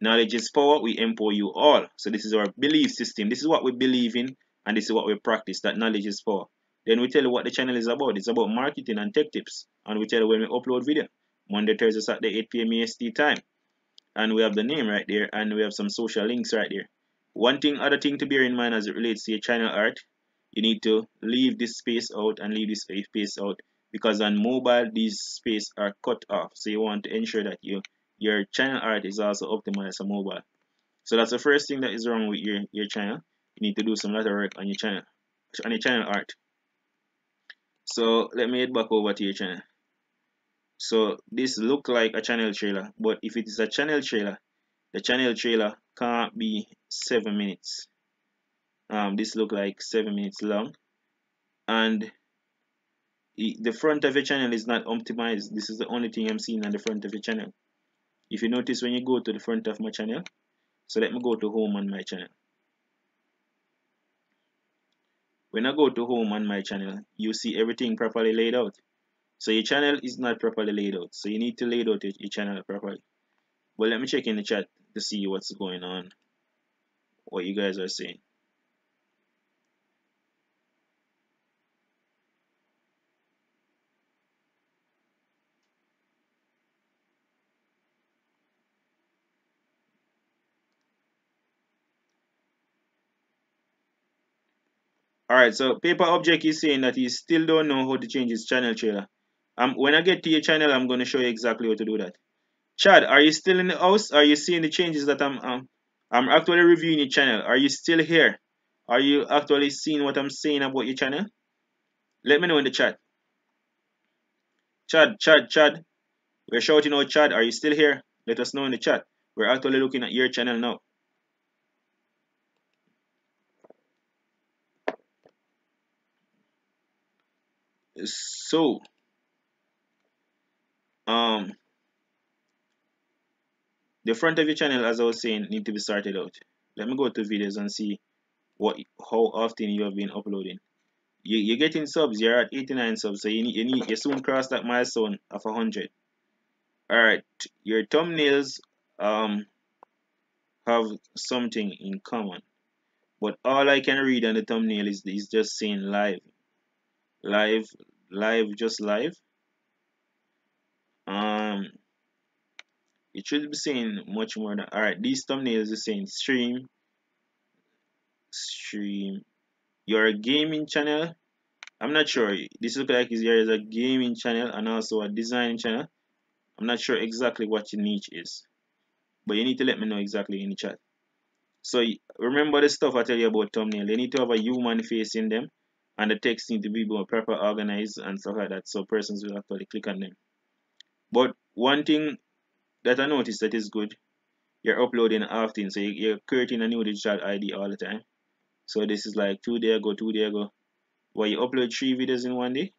Knowledge is power, we empower you all. So this is our belief system. This is what we believe in, and this is what we practice, that knowledge is power. Then we tell you what the channel is about. It's about marketing and tech tips. And we tell you when we upload video. Monday, Thursday, Saturday, 8 p.m. EST time. And we have the name right there, and we have some social links right there. Other thing to bear in mind as it relates to your channel art, you need to leave this space out and leave this space out, because on mobile these spaces are cut off. So you want to ensure that your channel art is also optimized for mobile. So that's the first thing that is wrong with your channel. You need to do some lot of work on your channel art. So let me head back over to your channel. So this look like a channel trailer, but if it is a channel trailer, the channel trailer can't be 7 minutes. This look like 7 minutes long, and the front of your channel is not optimized. This is the only thing I'm seeing on the front of your channel. If you notice when you go to the front of my channel, so let me go to home on my channel. When I go to home on my channel, you see everything properly laid out. So your channel is not properly laid out, so you need to lay out your channel properly. But let me check in the chat to see what's going on, what you guys are saying. Alright, so Paper Object is saying that he still don't know how to change his channel trailer. When I get to your channel, I'm going to show you exactly how to do that. Chad, are you still in the house? Are you seeing the changes that I'm actually reviewing your channel? Are you still here? Are you actually seeing what I'm saying about your channel? Let me know in the chat. Chad. We're shouting out Chad. Are you still here? Let us know in the chat. We're actually looking at your channel now. So, the front of your channel, as I was saying, need to be sorted out. Let me go to videos and see how often you have been uploading. You're getting subs. You're at 89 subs, so you soon cross that milestone of 100. Alright, your thumbnails have something in common, but all I can read on the thumbnail is just saying live, just live. It should be saying much more than. Alright, these thumbnails are saying stream. You're a gaming channel. I'm not sure. This looks like there is a gaming channel and also a design channel. I'm not sure exactly what your niche is, but you need to let me know exactly in the chat. So remember the stuff I tell you about thumbnail. They need to have a human face in them, and the text need to be more proper organized and stuff like that, so persons will actually click on them. But one thing that I noticed that is good, you're uploading often, so you're creating a new digital ID all the time. So this is like 2 days ago. Why you upload 3 videos in one day?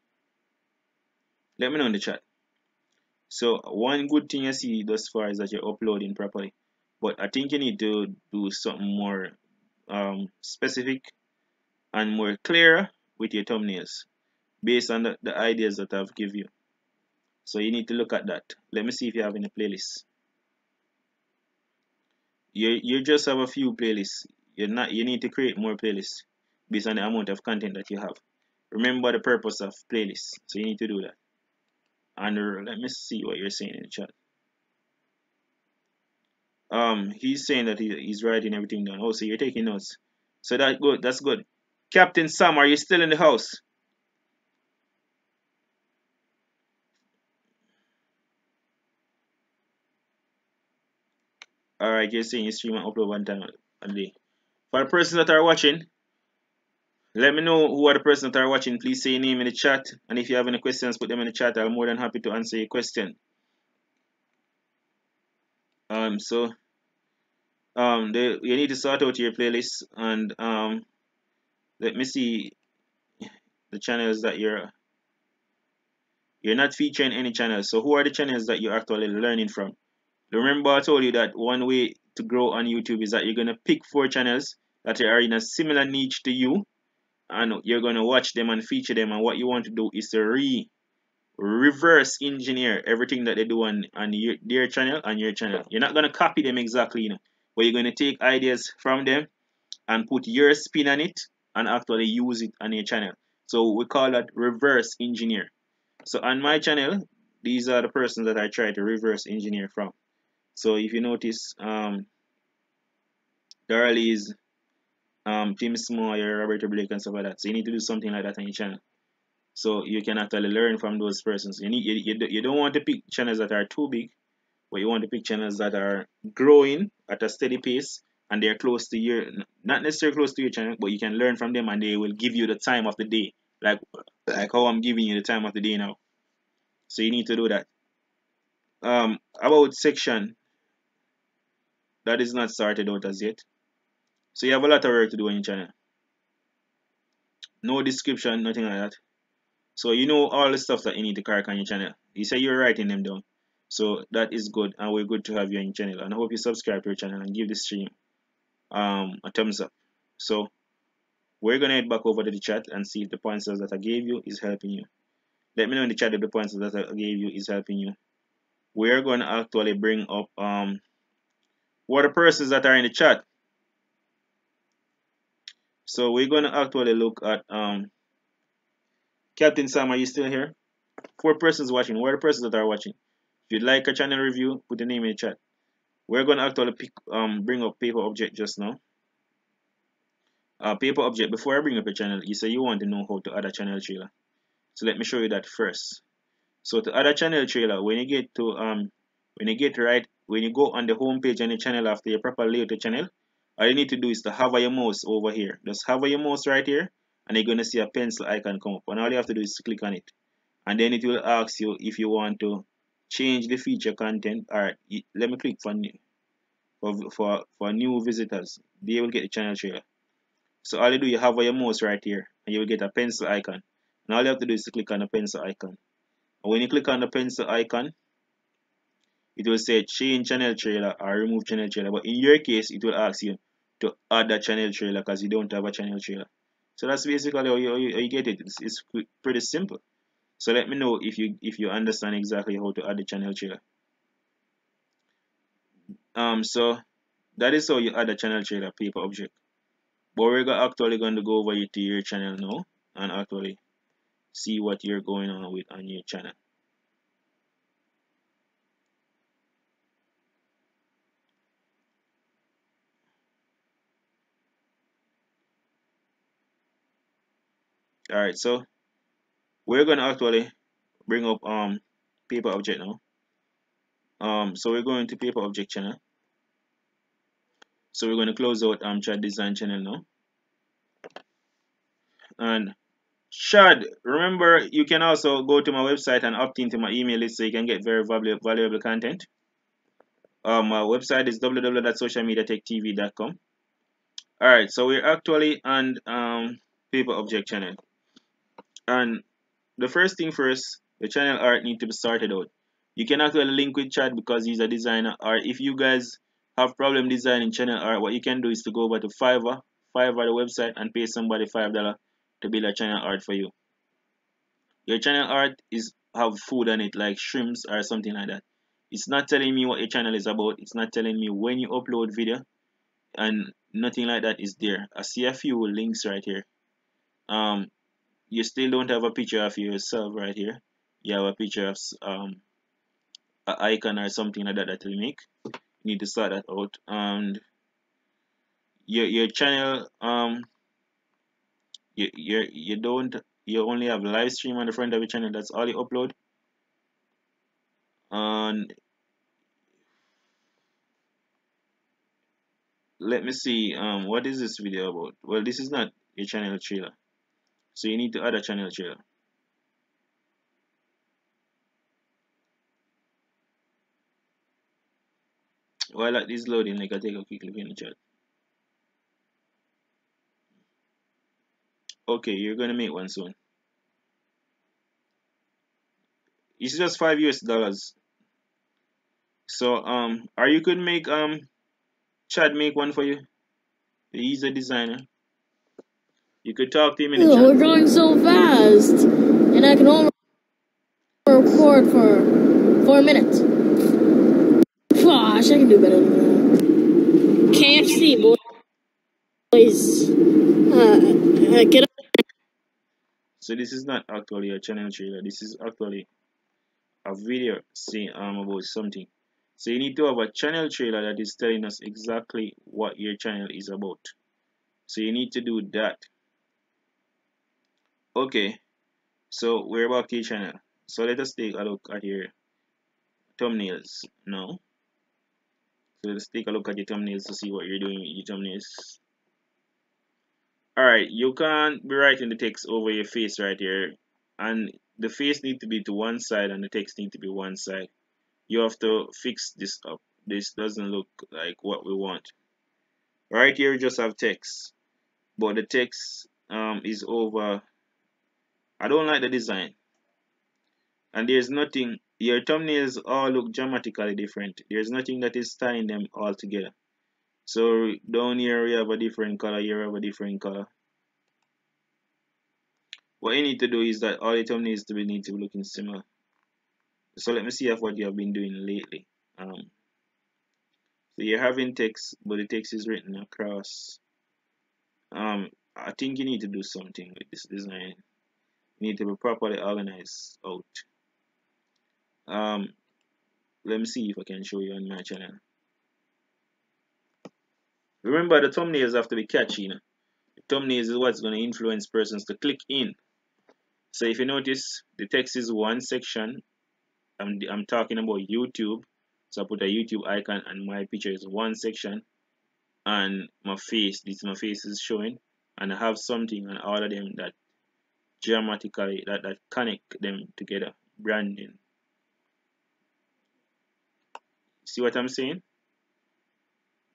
Let me know in the chat. So one good thing I see thus far is that you're uploading properly, but I think you need to do something more specific and more clear with your thumbnails based on the ideas that I've given you. So you need to look at that. Let me see if you have any playlists. You just have a few playlists. You need to create more playlists based on the amount of content that you have. Remember the purpose of playlists, so you need to do that. And let me see what you're saying in the chat. He's saying that he's writing everything down. Oh, so you're taking notes. So that's good. Captain Sam, are you still in the house? Alright, you're saying you stream and upload one time a day. For the persons that are watching, let me know who are the persons that are watching. Please say your name in the chat. And if you have any questions, put them in the chat. I'm more than happy to answer your question. You need to sort out your playlist and let me see the channels that you're not featuring any channels. So who are the channels that you're actually learning from? Remember I told you that one way to grow on YouTube is that you're gonna pick 4 channels that are in a similar niche to you, and you're gonna watch them and feature them. And what you want to do is to reverse engineer everything that they do on their channel and your channel. You're not gonna copy them exactly, but you're gonna take ideas from them and put your spin on it and actually use it on your channel. So we call that reverse engineer. So on my channel, these are the persons that I try to reverse engineer from. So if you notice, Darley's, Tim Small, Roberto Blake, and stuff like that. So you need to do something like that on your channel, so you can actually learn from those persons. You don't want to pick channels that are too big, but you want to pick channels that are growing at a steady pace and they're close to your, not necessarily close to your channel, but you can learn from them and they will give you the time of the day, like how I'm giving you the time of the day now. So you need to do that. About section, that is not started out as yet. So you have a lot of work to do on your channel. No description, nothing like that. So you know all the stuff that you need to correct on your channel. You say you're writing them down. So that is good, and we're good to have you on your channel. And I hope you subscribe to our channel and give the stream a thumbs up. So we're gonna head back over to the chat and see if the pointers that I gave you is helping you. Let me know in the chat if the pointers that I gave you is helping you. We're gonna actually bring up what are the persons that are in the chat. So we're gonna actually look at Captain Sam, are you still here? 4 persons watching. What are the persons that are watching? If you'd like a channel review, put the name in the chat. We're gonna actually bring up paper object just now. Paper object. Before I bring up a channel, you say you want to know how to add a channel trailer. So let me show you that first. So to add a channel trailer, when you go on the home page on the channel after you properly layout the channel, all you need to do is to hover your mouse over here. Just hover your mouse right here, and you're gonna see a pencil icon come up. And all you have to do is to click on it, and then it will ask you if you want to change the feature content. Alright, let me click for new for new visitors. They will get the channel trailer. So all you do, you hover your mouse right here, and you will get a pencil icon. And all you have to do is to click on the pencil icon. And when you click on the pencil icon, it will say change channel trailer or remove channel trailer. But in your case, it will ask you to add a channel trailer because you don't have a channel trailer. So that's basically how you get it. It's pretty simple. So let me know if you understand exactly how to add the channel trailer. So that is how you add a channel trailer paper object. But we're actually going to go over to your channel now and actually see what you're going on with on your channel. Alright, so we're gonna actually bring up paper object now. So we're going to paper object channel. So we're going to close out Chad design channel now. And Chad, remember you can also go to my website and opt into my email list so you can get very valuable content. My website is www.socialmediatechtv.com. Alright, so we're actually on paper object channel. And the first thing first, the channel art need to be started out. You can actually link with Chad because he's a designer, or if you guys have problem designing channel art, what you can do is to go over to Fiverr the website, and pay somebody $5 to build a channel art for you. Your channel art is have food on it like shrimps or something like that. It's not telling me what your channel is about. It's not telling me when you upload video, and nothing like that is there. I see a few links right here. You still don't have a picture of yourself right here. You have a picture of an icon or something like that that will make. You need to sort that out. And your channel you only have live stream on the front of your channel. That's all you upload. And let me see. What is this video about? Well, this is not a channel trailer, so you need to add a channel trailer. While that is loading, like I take a quick look in the chat. Okay, you're gonna make one soon. It's just $5 US. So or you could make Chad make one for you. He's a designer. You could talk to him in the chat. We're going so fast, and I can only record for 4 minutes. Gosh, I can do better than that. KFC, boys. Get up. So this is not actually a channel trailer. This is actually a video saying about something. So you need to have a channel trailer that is telling us exactly what your channel is about. So you need to do that. Okay, so we're back to your channel. So let us take a look at your thumbnails now. So let's take a look at your thumbnails to see what you're doing with your thumbnails. Alright, you can't be writing the text over your face right here. And the face need to be to one side and the text need to be one side. You have to fix this up. This doesn't look like what we want. Right here you just have text, but the text is over. I don't like the design, and there's nothing. Your thumbnails all look dramatically different. There's nothing that is tying them all together. So down here we have a different color. Here we have a different color. What you need to do is that all the thumbnails need to be looking similar. So let me see if what you have been doing lately. So you're having text, but the text is written across. I think you need to do something with this design. You need to be properly organized out. Let me see if I can show you on my channel. Remember, the thumbnails have to be catchy. You know? The thumbnails is what's going to influence persons to click in. So if you notice, the text is one section. I'm talking about YouTube. So I put a YouTube icon and my picture is one section. And my face, my face is showing. And I have something on all of them that dramatically, that connect them together. Branding. See what I'm saying?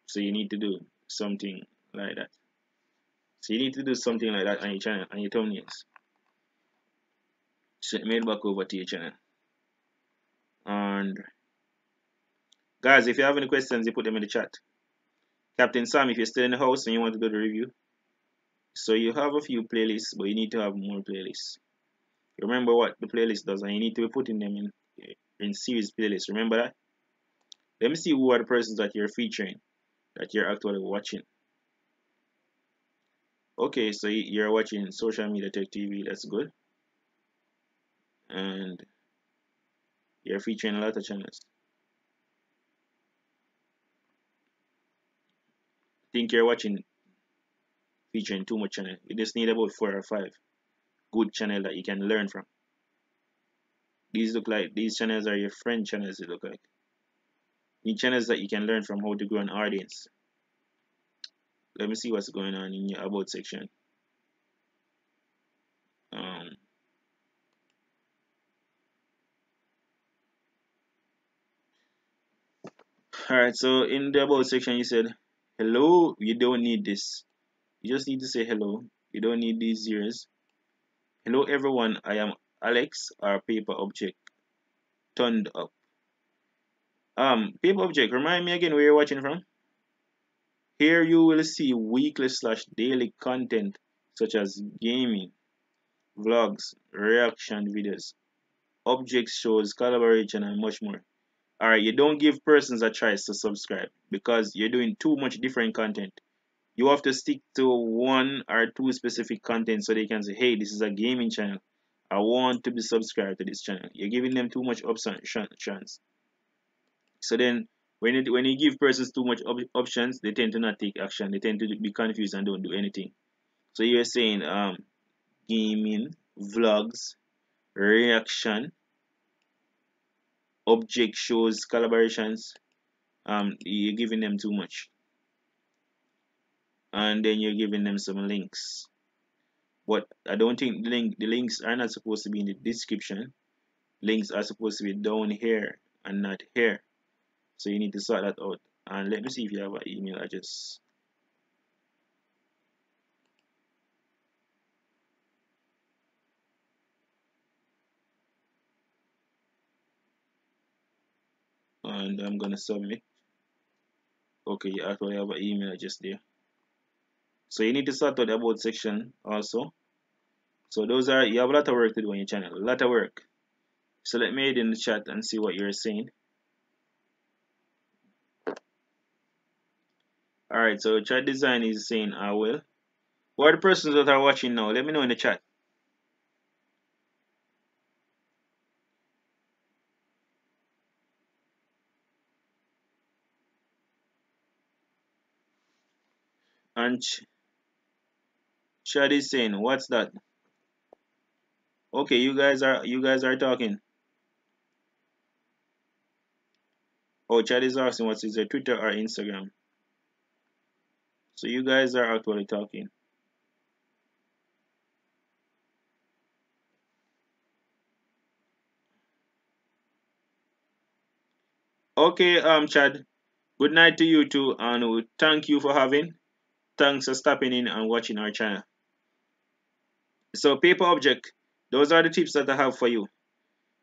So you need to do something like that. So you need to do something like that on your channel, on your thumbnails. So mail back over to your channel. And guys, if you have any questions, you put them in the chat. Captain Sam, if you're still in the house and you want to do the review, so you have a few playlists, but you need to have more playlists. Remember what the playlist does, and you need to be putting them in series playlists. Remember that. Let me see who are the persons that you're featuring, that you're actually watching. Okay, so you're watching Social Media Tech TV. That's good. And you're featuring a lot of channels. I think you're featuring too much channel. You just need about 4 or 5 good channel that you can learn from. These channels are your friend channels. It look like these channels that you can learn from how to grow an audience. Let me see what's going on in your about section. Alright, so in the about section you said hello. You don't need this. You just need to say hello. You don't need these zeros. Hello everyone, I am Alex, or paper object turned up. Paper object, remind me again where you're watching from. Here you will see weekly/daily content such as gaming, vlogs, reaction videos, object shows, collaboration, and much more. Alright, you don't give persons a choice to subscribe because you're doing too much different content. You have to stick to 1 or 2 specific content so they can say, hey, this is a gaming channel. I want to be subscribed to this channel. You're giving them too much options. So then when you give persons too much options, they tend to not take action. They tend to be confused and don't do anything. So you're saying gaming, vlogs, reaction, object shows, collaborations. You're giving them too much. and then you're giving them some links. But I don't think the links are not supposed to be in the description. Links are supposed to be down here and not here. So you need to sort that out. And let me see if you have an email address. And I'm gonna submit. Okay, you actually have an email address there. So you need to sort out the about section also. So those are, you have a lot of work to do on your channel, a lot of work. So let me head in the chat and see what you're saying. Alright, so chat design is saying I will. Who are the persons that are watching now? Let me know in the chat. And Chad is saying, what's that? Okay, you guys are talking. Oh, Chad is asking what's his Twitter or Instagram. So you guys are actually talking. Okay, Chad. Good night to you too, and thank you for having. Thanks for stopping in and watching our channel. So paper object, those are the tips that I have for you.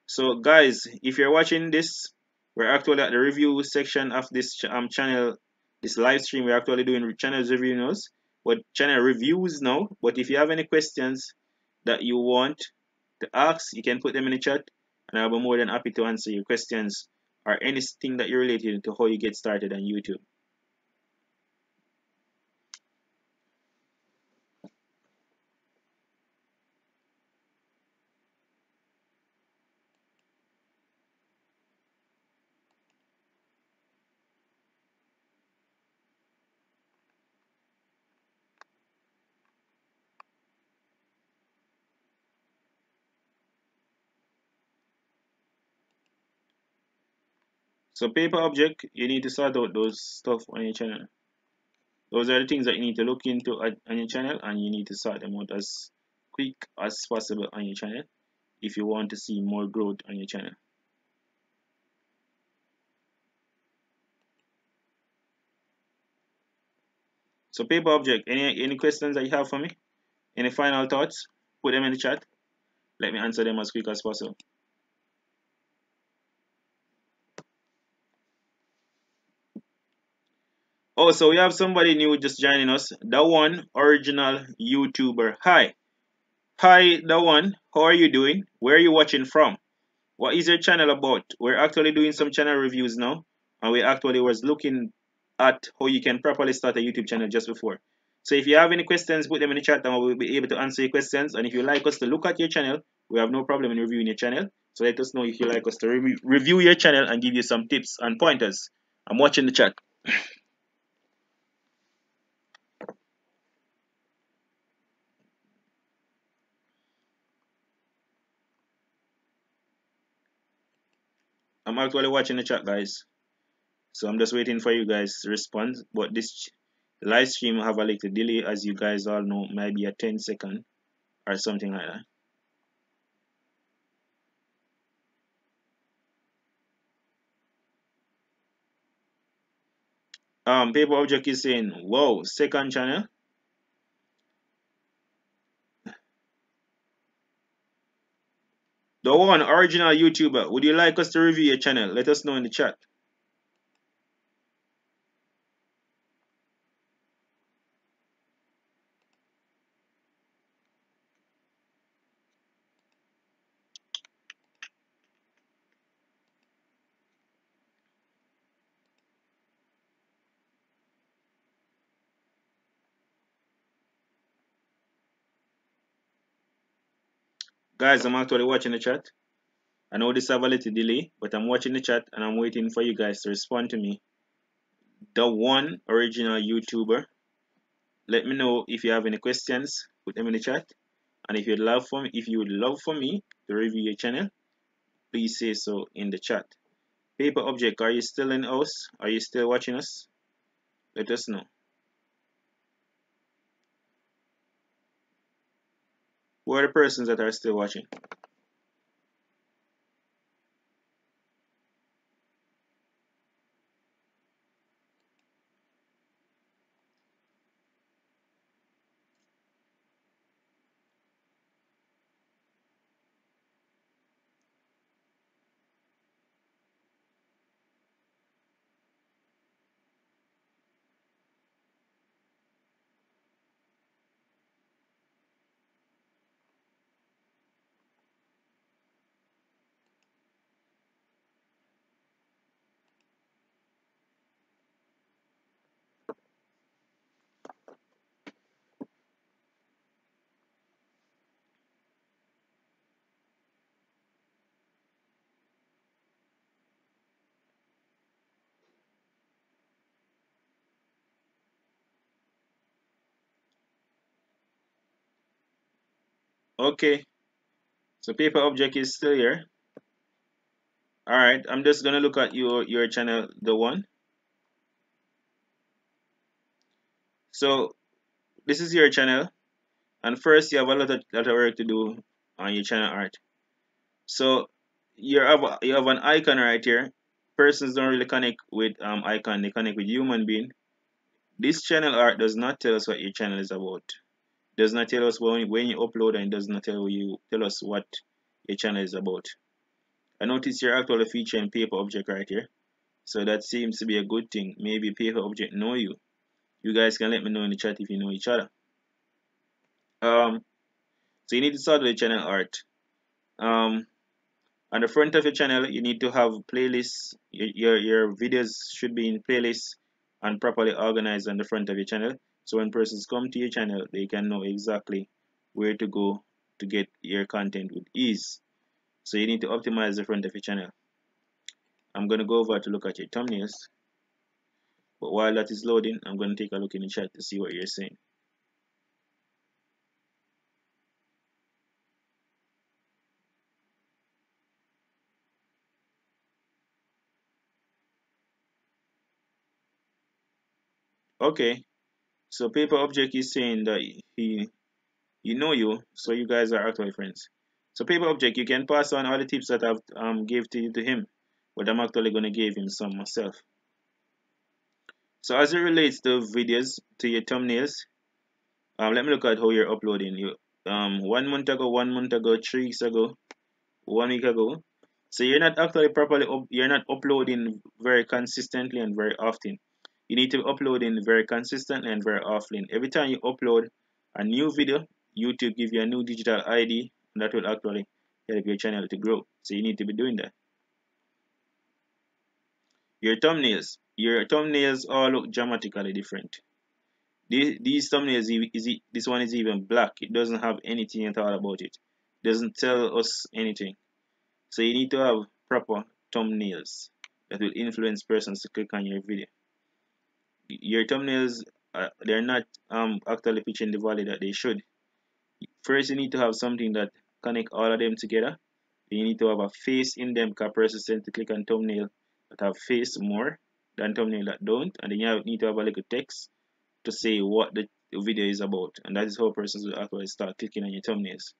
So guys, if you're watching this, we're actually at the review section of this channel, this live stream. We're actually doing channels reviews, but channel reviews now. But if you have any questions that you want to ask, you can put them in the chat, and I'll be more than happy to answer your questions or anything that you're related to how you get started on YouTube. So paper object, you need to sort out those stuff on your channel. Those are the things that you need to look into on your channel, and you need to sort them out as quick as possible on your channel if you want to see more growth on your channel. So paper object, any questions that you have for me? Any final thoughts? Put them in the chat. Let me answer them as quick as possible. Oh, so we have somebody new just joining us. The one original YouTuber. Hi. Hi, the one. How are you doing? Where are you watching from? What is your channel about? We're actually doing some channel reviews now, and we actually was looking at how you can properly start a YouTube channel just before. So if you have any questions, put them in the chat and we'll be able to answer your questions. And if you like us to look at your channel, we have no problem in reviewing your channel. So let us know if you like us to review your channel and give you some tips and pointers. I'm watching the chat. I'm actually watching the chat, guys. So I'm just waiting for you guys to respond. But this live stream have a little delay, as you guys all know, maybe a 10-second or something like that. Paper object is saying, whoa, second channel. The one original YouTuber, would you like us to review your channel? Let us know in the chat. Guys, I'm actually watching the chat. I know this have a little delay, but I'm watching the chat and I'm waiting for you guys to respond to me. The one original YouTuber. Let me know if you have any questions. Put them in the chat. And if you would love for me to review your channel, please say so in the chat. Paper object, are you still in the house? Are you still watching us? Let us know. Who are the persons that are still watching? Okay, so paper object is still here. All right, I'm just gonna look at your channel, the one. So this is your channel, and first you have a lot of work to do on your channel art. So you have an icon right here. Persons don't really connect with icon; they connect with human being. This channel art does not tell us what your channel is about. Does not tell us when you upload, and it does not tell us what your channel is about. I notice you're actually featuring paper object right here. So that seems to be a good thing. Maybe paper object know you. You guys can let me know in the chat if you know each other. So you need to start with the channel art. On the front of your channel, you need to have playlists. Your videos should be in playlists and properly organized on the front of your channel. So when persons come to your channel, they can know exactly where to go to get your content with ease. So you need to optimize the front of your channel. I'm going to go over to look at your thumbnails. But while that is loading, I'm going to take a look in the chat to see what you're saying. Okay, so paper object is saying that he know you, so you guys are actually friends. So paper object, you can pass on all the tips that I've gave to you to him, but I'm actually gonna give him some myself. So as it relates to videos, to your thumbnails, let me look at how you're uploading. You 1 month ago, 1 month ago, 3 weeks ago, 1 week ago. So you're not actually you're not uploading very consistently and very often. You need to be uploading very consistently and very often. Every time you upload a new video, YouTube give you a new digital ID, and that will actually help your channel to grow. So you need to be doing that. Your thumbnails all look dramatically different. These thumbnails, this one is even black. It doesn't have anything at all about it. It doesn't tell us anything. So you need to have proper thumbnails that will influence persons to click on your video. Your thumbnails, they're not actually pitching the value that they should. First, you need to have something that connect all of them together. You need to have a face in them, because persons tend to click on thumbnail that have face more than thumbnail that don't. And then you need to have a little text to say what the video is about, and that is how persons will actually start clicking on your thumbnails.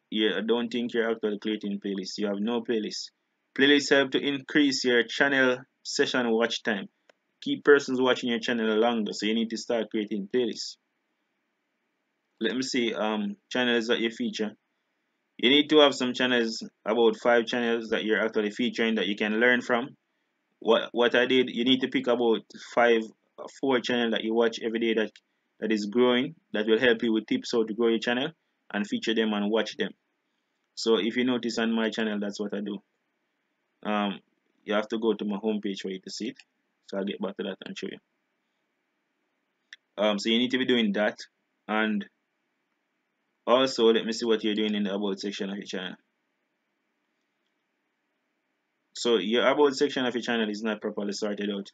Yeah, I don't think you're actually creating playlists. You have no playlist. Playlists help to increase your channel session watch time. Keep persons watching your channel longer, so you need to start creating playlists. Let me see channels that you feature. You need to have some channels, about 5 channels that you're actually featuring that you can learn from. What I did, you need to pick about 4 channels that you watch every day that is growing, that will help you with tips how to grow your channel, and feature them and watch them. So if you notice on my channel, that's what I do. You have to go to my homepage for you to see it. So I'll get back to that and show you. So you need to be doing that, and also let me see what you're doing in the about section of your channel. So your about section of your channel is not properly sorted out.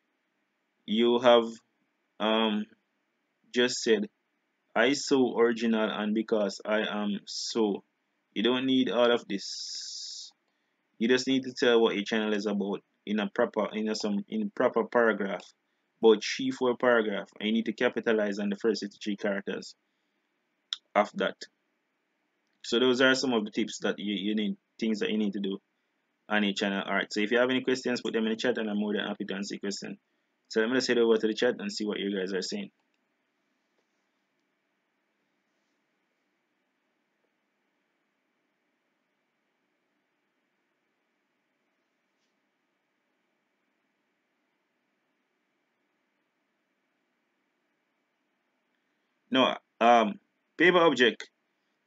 You have just said I so original and because I am so. You don't need all of this. You just need to tell what your channel is about in a proper paragraph, about 3-4 paragraph, and you need to capitalize on the first 53 characters. of that. So those are some of the tips that you need, things that you need to do on your channel. Alright, so if you have any questions, put them in the chat and I'm more than happy to answer your question. So let me just head over to the chat and see what you guys are saying. No, paper object.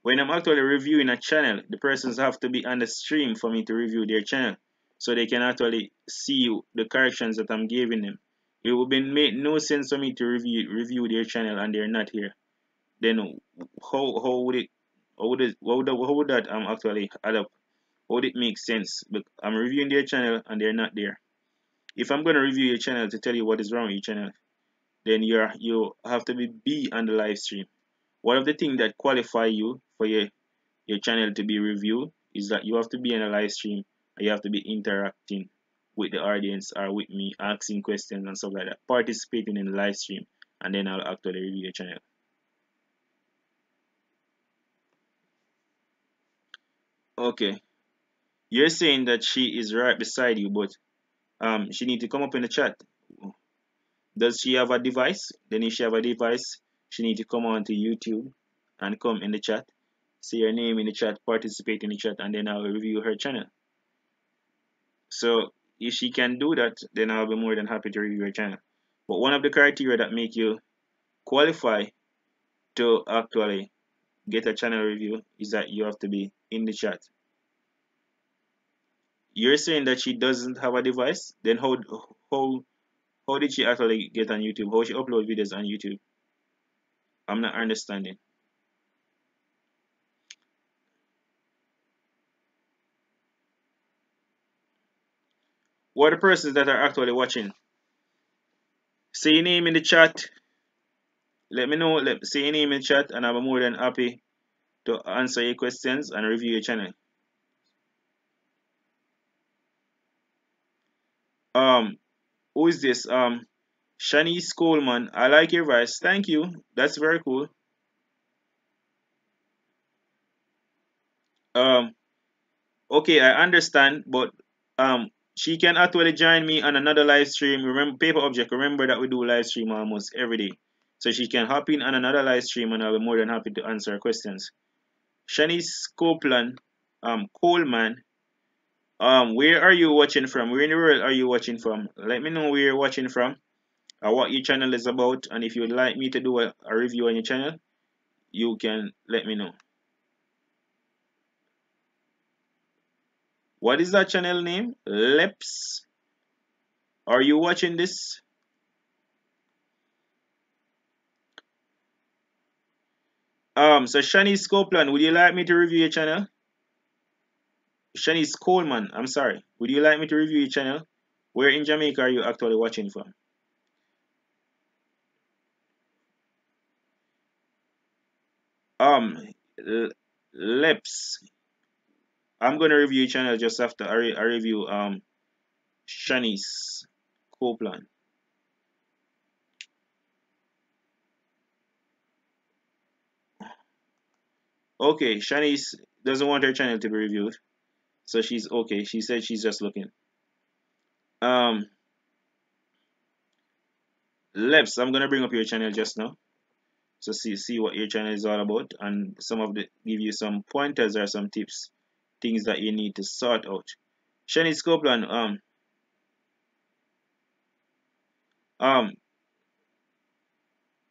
When I'm actually reviewing a channel, the persons have to be on the stream for me to review their channel, so they can actually see the corrections that I'm giving them. It would be make no sense for me to review their channel and they're not here. Then how would it how would that actually add up? How would it make sense? But I'm reviewing their channel and they're not there. If I'm gonna review your channel to tell you what is wrong with your channel, then you have to be on the live stream. One of the things that qualify you for your channel to be reviewed is that you have to be in a live stream and you have to be interacting with the audience or with me, asking questions and stuff like that, participating in the live stream, and then I'll actually review your channel. Okay, you're saying that she is right beside you, but she need to come up in the chat. Does she have a device? Then if she have a device, she need to come onto YouTube and come in the chat, say her name in the chat, participate in the chat, and then I'll review her channel. So if she can do that, then I'll be more than happy to review her channel. But one of the criteria that make you qualify to actually get a channel review is that you have to be in the chat. You're saying that she doesn't have a device, then how did she actually get on YouTube? How she upload videos on YouTube? I'm not understanding. What are the persons that are actually watching? Say your name in the chat. Let me know. Say your name in the chat, and I'll be more than happy to answer your questions and review your channel. Who is this? Shanice Coleman. I like your voice. Thank you. That's very cool. Um, okay, I understand, but she can actually join me on another live stream. Remember, Paper Object. Remember that we do live stream almost every day, so she can hop in on another live stream, and I'll be more than happy to answer her questions. Shanice Copeland, Coleman. Where are you watching from? Where in the world are you watching from? Let me know where you're watching from, or what your channel is about, and if you would like me to do a review on your channel, you can let me know. What is that channel name? Leps. Are you watching this? So Shanice Copeland, would you like me to review your channel? Shanice Coleman, I'm sorry. Would you like me to review your channel? Where in Jamaica are you actually watching from? Leps. I'm gonna review your channel just after I review Shanice Copeland. Okay, Shanice doesn't want her channel to be reviewed, so she's okay. She said she's just looking. Leps, I'm gonna bring up your channel just now, so see what your channel is all about, and give you some pointers or some tips, things that you need to sort out. Shanice Copeland,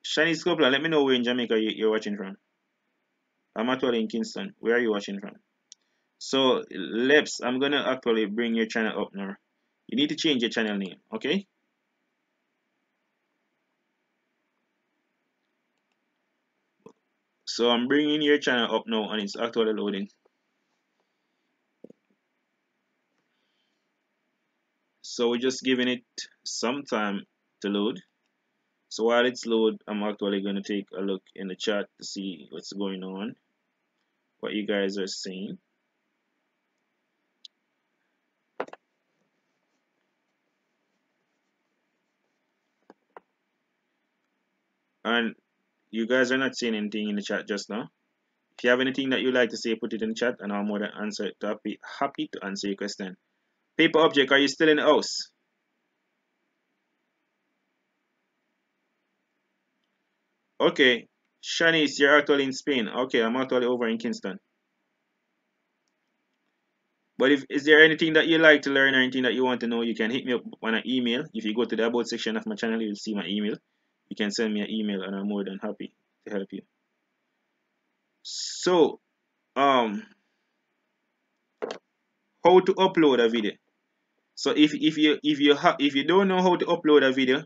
Shanice Copeland, let me know where in Jamaica you're watching from. I'm actually in Kingston. Where are you watching from? So, Leps, I'm gonna actually bring your channel up now. You need to change your channel name, okay? So I'm bringing your channel up now, and it's actually loading. So we're just giving it some time to load. So while it's load, I'm actually gonna take a look in the chat to see what's going on, what you guys are saying. And you guys are not saying anything in the chat just now. If you have anything that you'd like to say, put it in the chat and I'm more than happy to answer your question. Paper Object, are you still in the house? Okay. Shanice, you're actually in Spain. Okay, I'm actually over in Kingston. But if is there anything that you like to learn or anything that you want to know, you can hit me up on an email. If you go to the about section of my channel, you'll see my email. You can send me an email and I'm more than happy to help you. So, how to upload a video. So if you don't know how to upload a video,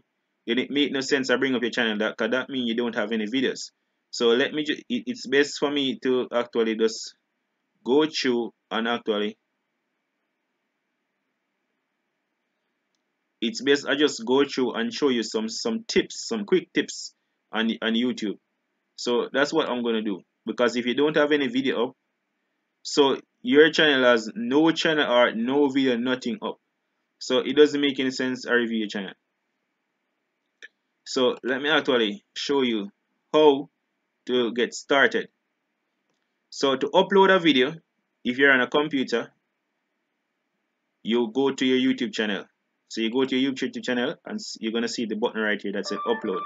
then it make no sense to bring up your channel. That means you don't have any videos. So let me it's best for me to actually just go through and actually it's best I just go through and show you some tips, some quick tips on YouTube. So that's what I'm gonna do, because if you don't have any video up, so your channel has no channel or no video, nothing up, so it doesn't make any sense to review your channel. So let me actually show you how to get started. So to upload a video, if you're on a computer, you go to your YouTube channel. So you go to your YouTube channel and you're gonna see the button right here that says upload.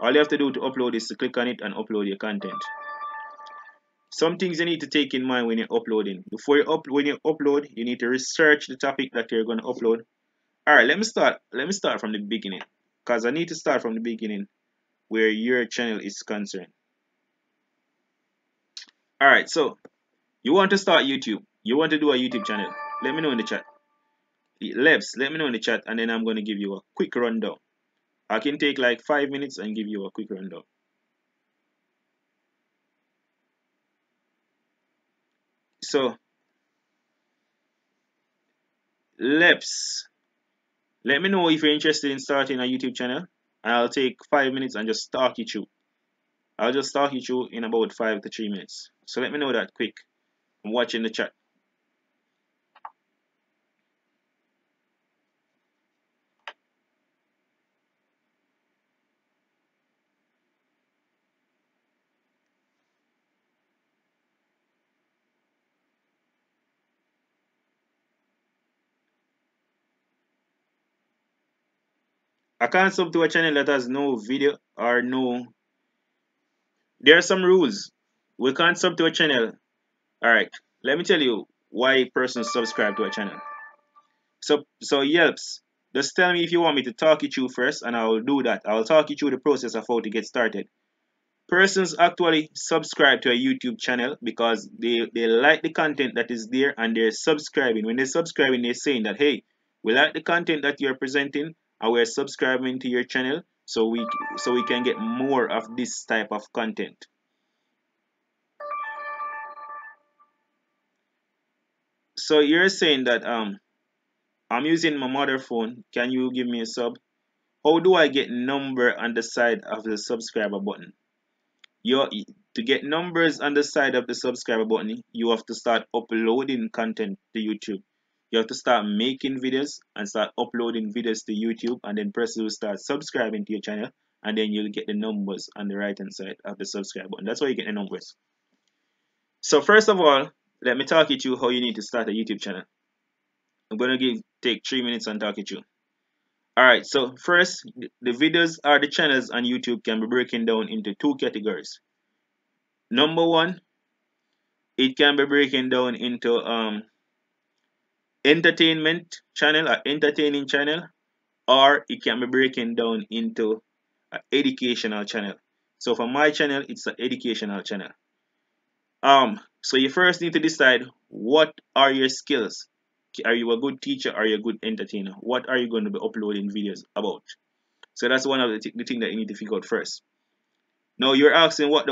All you have to do to upload is to click on it and upload your content. Some things you need to take in mind when you're uploading. Before when you upload, you need to research the topic that you're going to upload. Alright, let me start from the beginning, because I need to start from the beginning where your channel is concerned. Alright, so you want to start YouTube. You want to do a YouTube channel. Let me know in the chat. Lebs, let me know in the chat, and then I'm going to give you a quick rundown. I can take like 5 minutes and give you a quick rundown. So, Lebs, let me know if you're interested in starting a YouTube channel, and I'll take 5 minutes and just talk you through. I'll just talk you through in about 5 to 3 minutes. So let me know that quick. I'm watching the chat. I can't sub to a channel that has no video or no. There are some rules. We can't sub to a channel. Alright, let me tell you why persons subscribe to a channel. So Yelps, just tell me if you want me to talk you through first, and I will do that. I will talk you through the process of how to get started. Persons actually subscribe to a YouTube channel because they like the content that is there and they're subscribing. When they're subscribing, they're saying that, hey, we like the content that you're presenting and we're subscribing to your channel so we can get more of this type of content. So you're saying that I'm using my mother phone, can you give me a sub? How do I get number on the side of the subscriber button? To get numbers on the side of the subscriber button, you have to start uploading content to YouTube. You have to start making videos and start uploading videos to YouTube, and then persons will start subscribing to your channel, and then you'll get the numbers on the right hand side of the subscribe button. That's how you get the numbers. So first of all, let me talk you through how you need to start a YouTube channel. I'm gonna take 3 minutes and talk you through. Alright, so first, the videos or the channels on YouTube can be broken down into 2 categories. Number 1, it can be broken down into entertainment channel or entertaining channel, or it can be broken down into an educational channel. So for my channel, it's an educational channel. So you first need to decide what are your skills. Are you a good teacher? Are you a good entertainer? What are you going to be uploading videos about? So that's one of the thing that you need to figure out first. Now you're asking what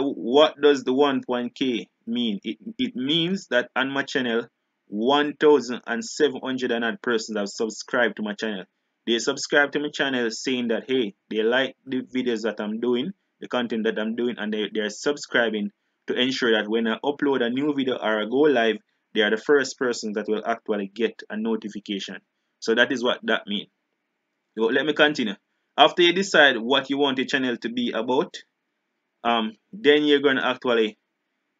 does the 1.k mean? It means that on my channel 1,700 and odd persons have subscribed to my channel. They subscribe to my channel saying that hey, they like the videos that I'm doing, the content that I'm doing, and they're subscribing to ensure that when I upload a new video or I go live, they are the first persons that will actually get a notification. So that is what that means. So let me continue. After you decide what you want your channel to be about, then you're going to actually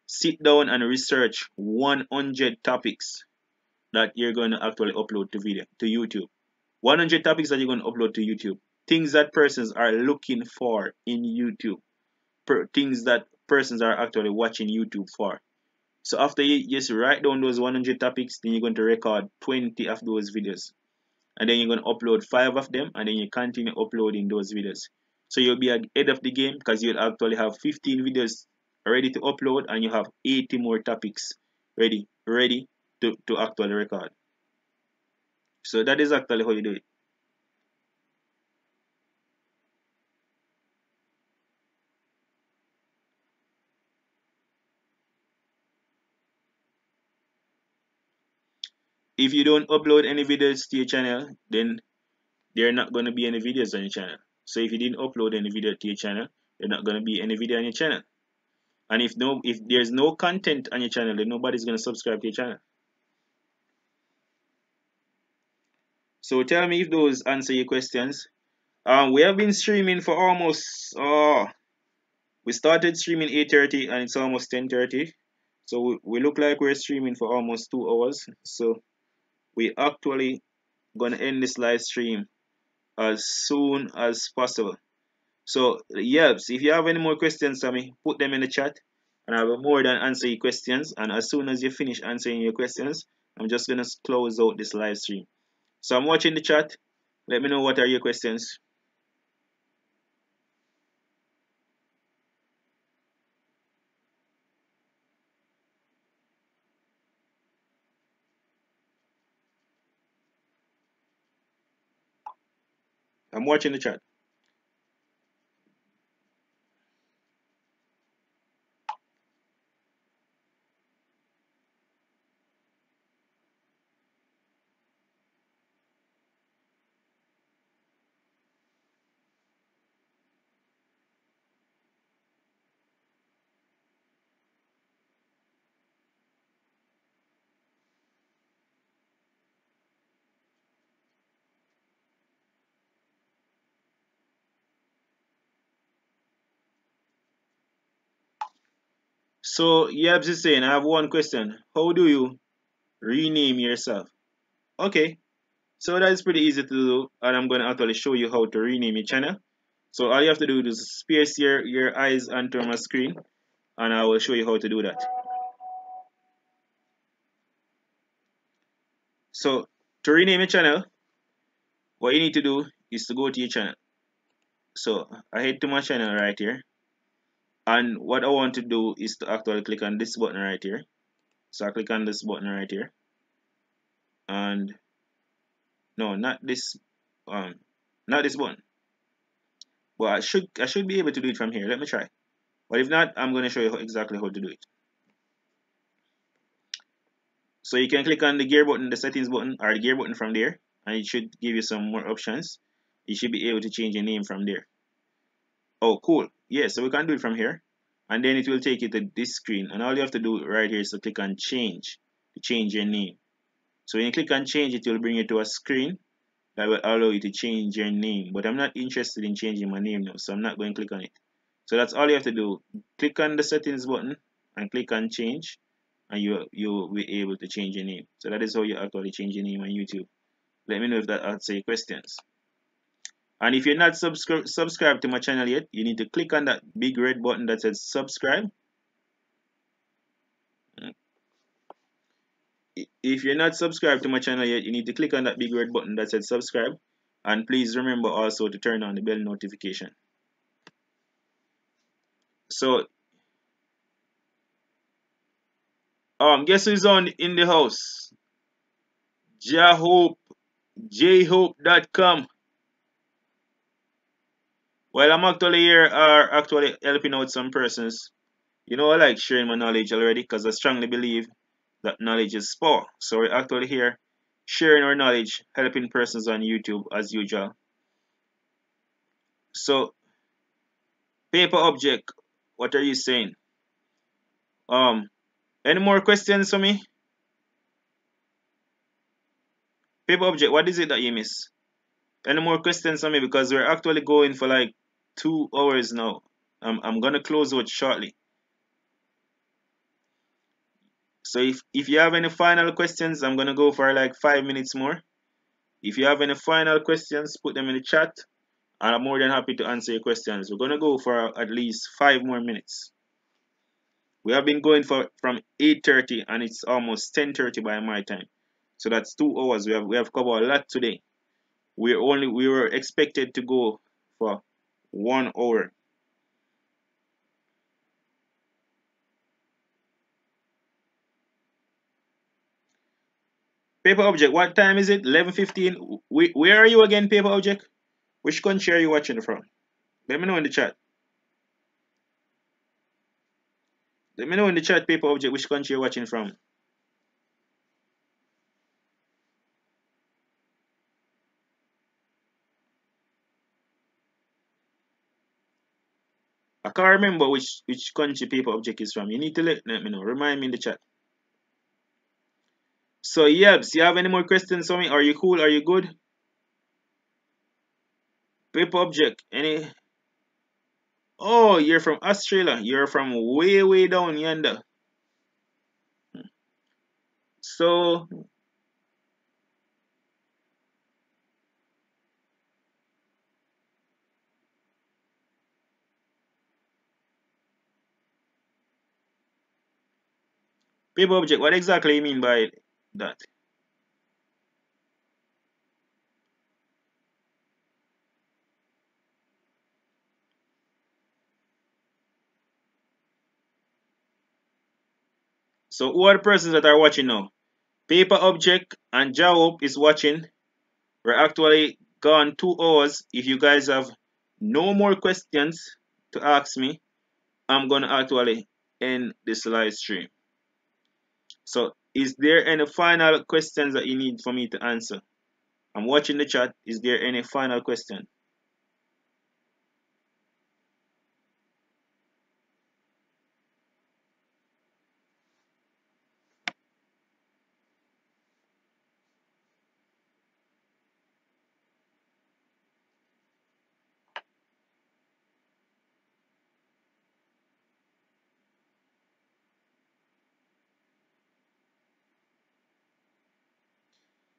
sit down and research 100 topics that you're going to actually upload to YouTube. 100 topics that you're going to upload to YouTube. Things that persons are looking for in YouTube. Things that persons are actually watching YouTube for. So after you just write down those 100 topics, then you're going to record 20 of those videos. And then you're going to upload 5 of them, and then you continue uploading those videos. So you'll be ahead of the game because you'll actually have 15 videos ready to upload, and you have 80 more topics ready to actually record. So that is actually how you do it. If you don't upload any videos to your channel, then there are not going to be any videos on your channel. So if you didn't upload any video to your channel, there's not going to be any video on your channel. And if there's no content on your channel, then nobody's going to subscribe to your channel. So tell me if those answer your questions. We have been streaming for almost we started streaming 8:30 and it's almost 10:30. So we look like we're streaming for almost 2 hours. So we actually gonna end this live stream as soon as possible. So yes, if you have any more questions for me, put them in the chat and I will more than answer your questions. And as soon as you finish answering your questions, I'm just gonna close out this live stream. So I'm watching the chat. Let me know what are your questions. I'm watching the chat. So Yabs is saying, I have one question. How do you rename yourself? Okay, so that is pretty easy to do, and I'm gonna actually show you how to rename your channel. So all you have to do is space your eyes onto my screen, and I will show you how to do that. So to rename your channel, what you need to do is to go to your channel. So I head to my channel right here, and what I want to do is to actually click on this button right here. So I click on this button right here, and no, not this button. But I should be able to do it from here. Let me try. But if not, I'm going to show you exactly how to do it. So you can click on the gear button, the settings button, or the gear button from there, and it should give you some more options. You should be able to change your name from there. Oh, cool. Yeah, so we can do it from here. And then it will take you to this screen. And all you have to do right here is to click on change to change your name. So when you click on change, it will bring you to a screen that will allow you to change your name. But I'm not interested in changing my name now, so I'm not going to click on it. So that's all you have to do. Click on the settings button and click on change, and you'll be able to change your name. So that is how you actually change your name on YouTube. Let me know if that answers your questions. And if you're not subscribed to my channel yet, you need to click on that big red button that says subscribe. If you're not subscribed to my channel yet, you need to click on that big red button that says subscribe. And please remember also to turn on the bell notification. So guess who's on in the house? jhope.com. Well, I'm actually here actually helping out some persons. You know, I like sharing my knowledge already because I strongly believe that knowledge is power. So we're actually here sharing our knowledge, helping persons on YouTube as usual. So, paper object, what are you saying? Any more questions for me? Paper object, what is it that you miss? Any more questions for me? Because we're actually going for like 2 hours now. I'm gonna close out shortly. So if you have any final questions, I'm gonna go for like 5 minutes more. If you have any final questions, put them in the chat, and I'm more than happy to answer your questions. We're gonna go for at least 5 more minutes. We have been going for from 8:30 and it's almost 10:30 by my time. So that's 2 hours. We have covered a lot today. We were expected to go for 1 hour. Paper object, what time is it? 11:15. Where are you again, paper object? Which country are you watching from? Let me know in the chat. Let me know in the chat, paper object, which country you're watching from. I can't remember which country paper object is from. You need to let me know. Remind me in the chat. So Yebs, you have any more questions for me? Are you cool? Are you good? Paper object, any? Oh, you're from Australia. You're from way down yonder. So paper object, what exactly you mean by that? So who are the persons that are watching now? Paper object and Jawop is watching. We're actually gone 2 hours. If you guys have no more questions to ask me, I'm gonna actually end this live stream. So is there any final questions that you need for me to answer? I'm watching the chat. Is there any final question?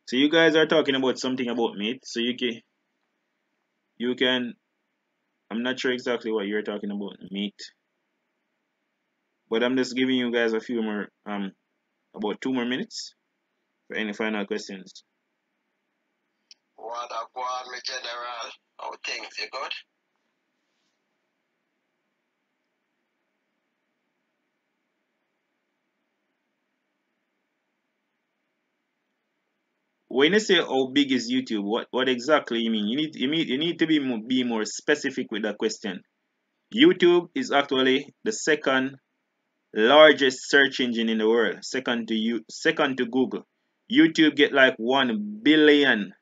So you guys are talking about something about meat. So you can I'm not sure exactly what you're talking about, meat. But I'm just giving you guys a few more about 2 more minutes for any final questions. What up, one, my general? How things? You good? When you say how big is YouTube, what exactly you mean? You need to be more specific with that question. YouTube is actually the second largest search engine in the world, second to Google. YouTube get like 1 billion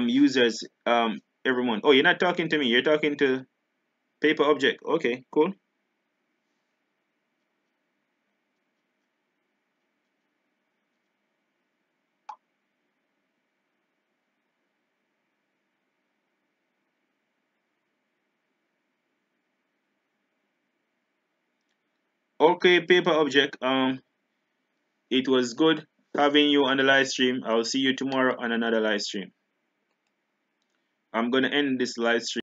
users every month. Oh, you're not talking to me. You're talking to paper object. Okay, cool. Okay, paper object. It was good having you on the live stream. I'll see you tomorrow on another live stream. I'm gonna end this live stream.